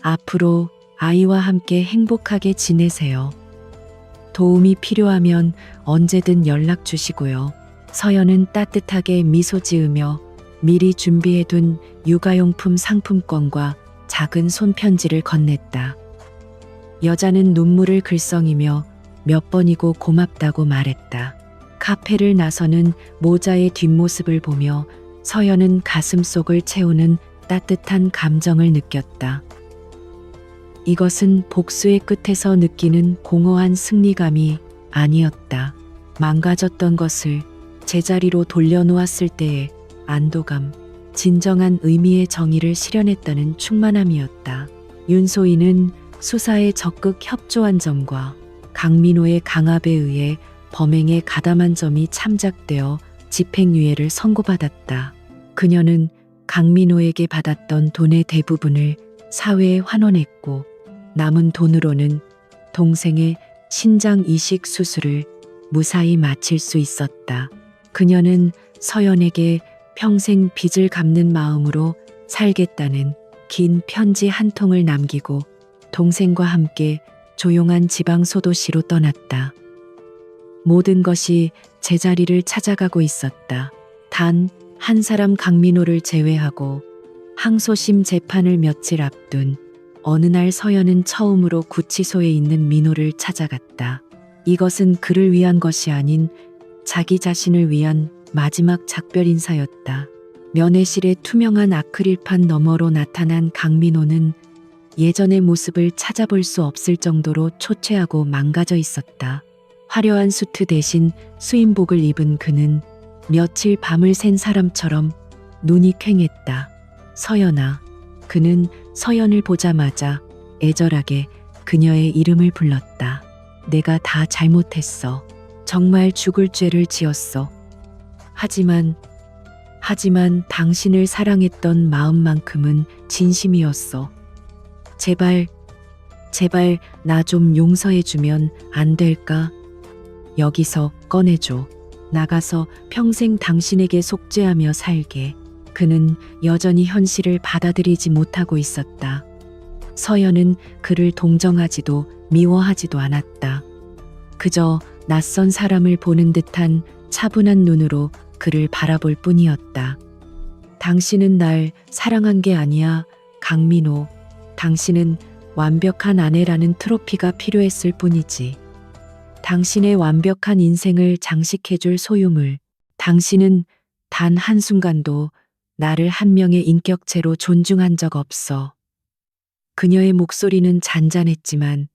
앞으로 아이와 함께 행복하게 지내세요. 도움이 필요하면 언제든 연락 주시고요. 서연은 따뜻하게 미소 지으며 미리 준비해둔 육아용품 상품권과 작은 손편지를 건넸다. 여자는 눈물을 글썽이며 몇 번이고 고맙다고 말했다. 카페를 나서는 모자의 뒷모습을 보며 서연은 가슴속을 채우는 따뜻한 감정을 느꼈다. 이것은 복수의 끝에서 느끼는 공허한 승리감이 아니었다. 망가졌던 것을 제자리로 돌려놓았을 때의 안도감, 진정한 의미의 정의를 실현했다는 충만함이었다. 윤소희는 수사에 적극 협조한 점과 강민호의 강압에 의해 범행에 가담한 점이 참작되어 집행유예를 선고받았다. 그녀는 강민호에게 받았던 돈의 대부분을 사회에 환원했고 남은 돈으로는 동생의 신장 이식 수술을 무사히 마칠 수 있었다. 그녀는 서연에게 평생 빚을 갚는 마음으로 살겠다는 긴 편지 한 통을 남기고 동생과 함께 조용한 지방 소도시로 떠났다. 모든 것이 제자리를 찾아가고 있었다. 단 한 사람 강민호를 제외하고 항소심 재판을 며칠 앞둔 어느 날 서연은 처음으로 구치소에 있는 민호를 찾아갔다. 이것은 그를 위한 것이 아닌 자기 자신을 위한 마지막 작별 인사였다. 면회실의 투명한 아크릴판 너머로 나타난 강민호는 예전의 모습을 찾아볼 수 없을 정도로 초췌하고 망가져 있었다. 화려한 수트 대신 수인복을 입은 그는 며칠 밤을 샌 사람처럼 눈이 퀭했다. 서연아. 그는 서연을 보자마자 애절하게 그녀의 이름을 불렀다. 내가 다 잘못했어. 정말 죽을 죄를 지었어. 하지만 당신을 사랑했던 마음만큼은 진심이었어. 제발 나 좀 용서해주면 안 될까? 여기서 꺼내줘. 나가서 평생 당신에게 속죄하며 살게. 그는 여전히 현실을 받아들이지 못하고 있었다. 서연은 그를 동정하지도 미워하지도 않았다. 그저 낯선 사람을 보는 듯한 차분한 눈으로 그를 바라볼 뿐이었다. 당신은 날 사랑한 게 아니야, 강민호. 당신은 완벽한 아내라는 트로피가 필요했을 뿐이지. 당신의 완벽한 인생을 장식해줄 소유물, 당신은 단 한순간도 나를 한 명의 인격체로 존중한 적 없어. 그녀의 목소리는 잔잔했지만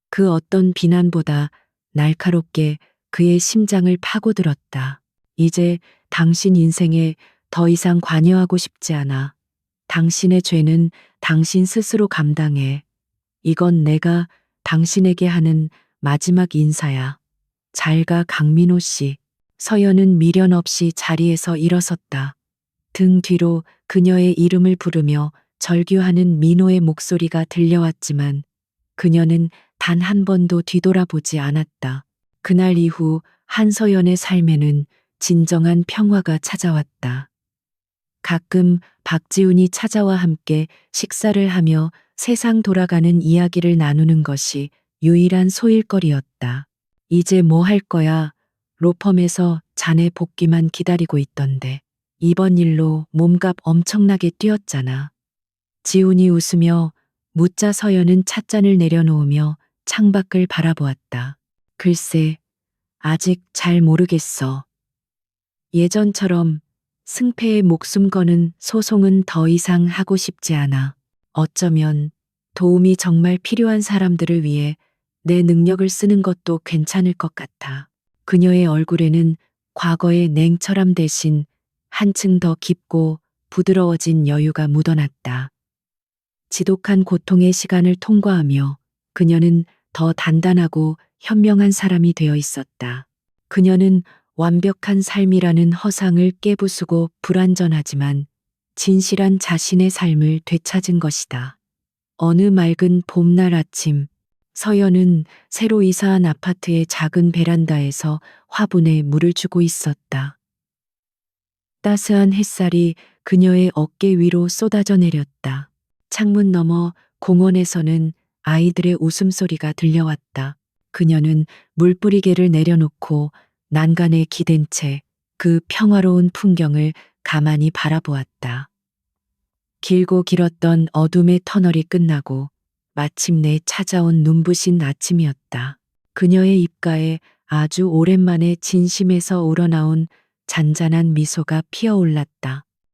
그 어떤 비난보다 날카롭게 그의 심장을 파고들었다. 이제 당신 인생에 더 이상 관여하고 싶지 않아. 당신의 죄는 당신 스스로 감당해. 이건 내가 당신에게 하는 마지막 인사야. 잘 가, 강민호 씨. 서연은 미련 없이 자리에서 일어섰다. 등 뒤로 그녀의 이름을 부르며 절규하는 민호의 목소리가 들려왔지만 그녀는 단 한 번도 뒤돌아보지 않았다. 그날 이후 한서연의 삶에는 진정한 평화가 찾아왔다. 가끔 박지훈이 찾아와 함께 식사를 하며 세상 돌아가는 이야기를 나누는 것이 유일한 소일거리였다. 이제 뭐 할 거야? 로펌에서 자네 복귀만 기다리고 있던데. 이번 일로 몸값 엄청나게 뛰었잖아. 지훈이 웃으며 묻자 서연은 찻잔을 내려놓으며 창밖을 바라보았다. 글쎄, 아직 잘 모르겠어. 예전처럼 승패에 목숨 거는 소송은 더 이상 하고 싶지 않아. 어쩌면 도움이 정말 필요한 사람들을 위해 내 능력을 쓰는 것도 괜찮을 것 같아. 그녀의 얼굴에는 과거의 냉철함 대신 한층 더 깊고 부드러워진 여유가 묻어났다. 지독한 고통의 시간을 통과하며 그녀는 더 단단하고 현명한 사람이 되어 있었다. 그녀는 완벽한 삶이라는 허상을 깨부수고 불완전하지만 진실한 자신의 삶을 되찾은 것이다. 어느 맑은 봄날 아침, 서연은 새로 이사한 아파트의 작은 베란다에서 화분에 물을 주고 있었다. 따스한 햇살이 그녀의 어깨 위로 쏟아져 내렸다. 창문 너머 공원에서는 아이들의 웃음소리가 들려왔다. 그녀는 물뿌리개를 내려놓고 난간에 기댄 채 그 평화로운 풍경을 가만히 바라보았다. 길고 길었던 어둠의 터널이 끝나고 마침내 찾아온 눈부신 아침이었다. 그녀의 입가에 아주 오랜만에 진심에서 우러나온 잔잔한 미소가 피어올랐다.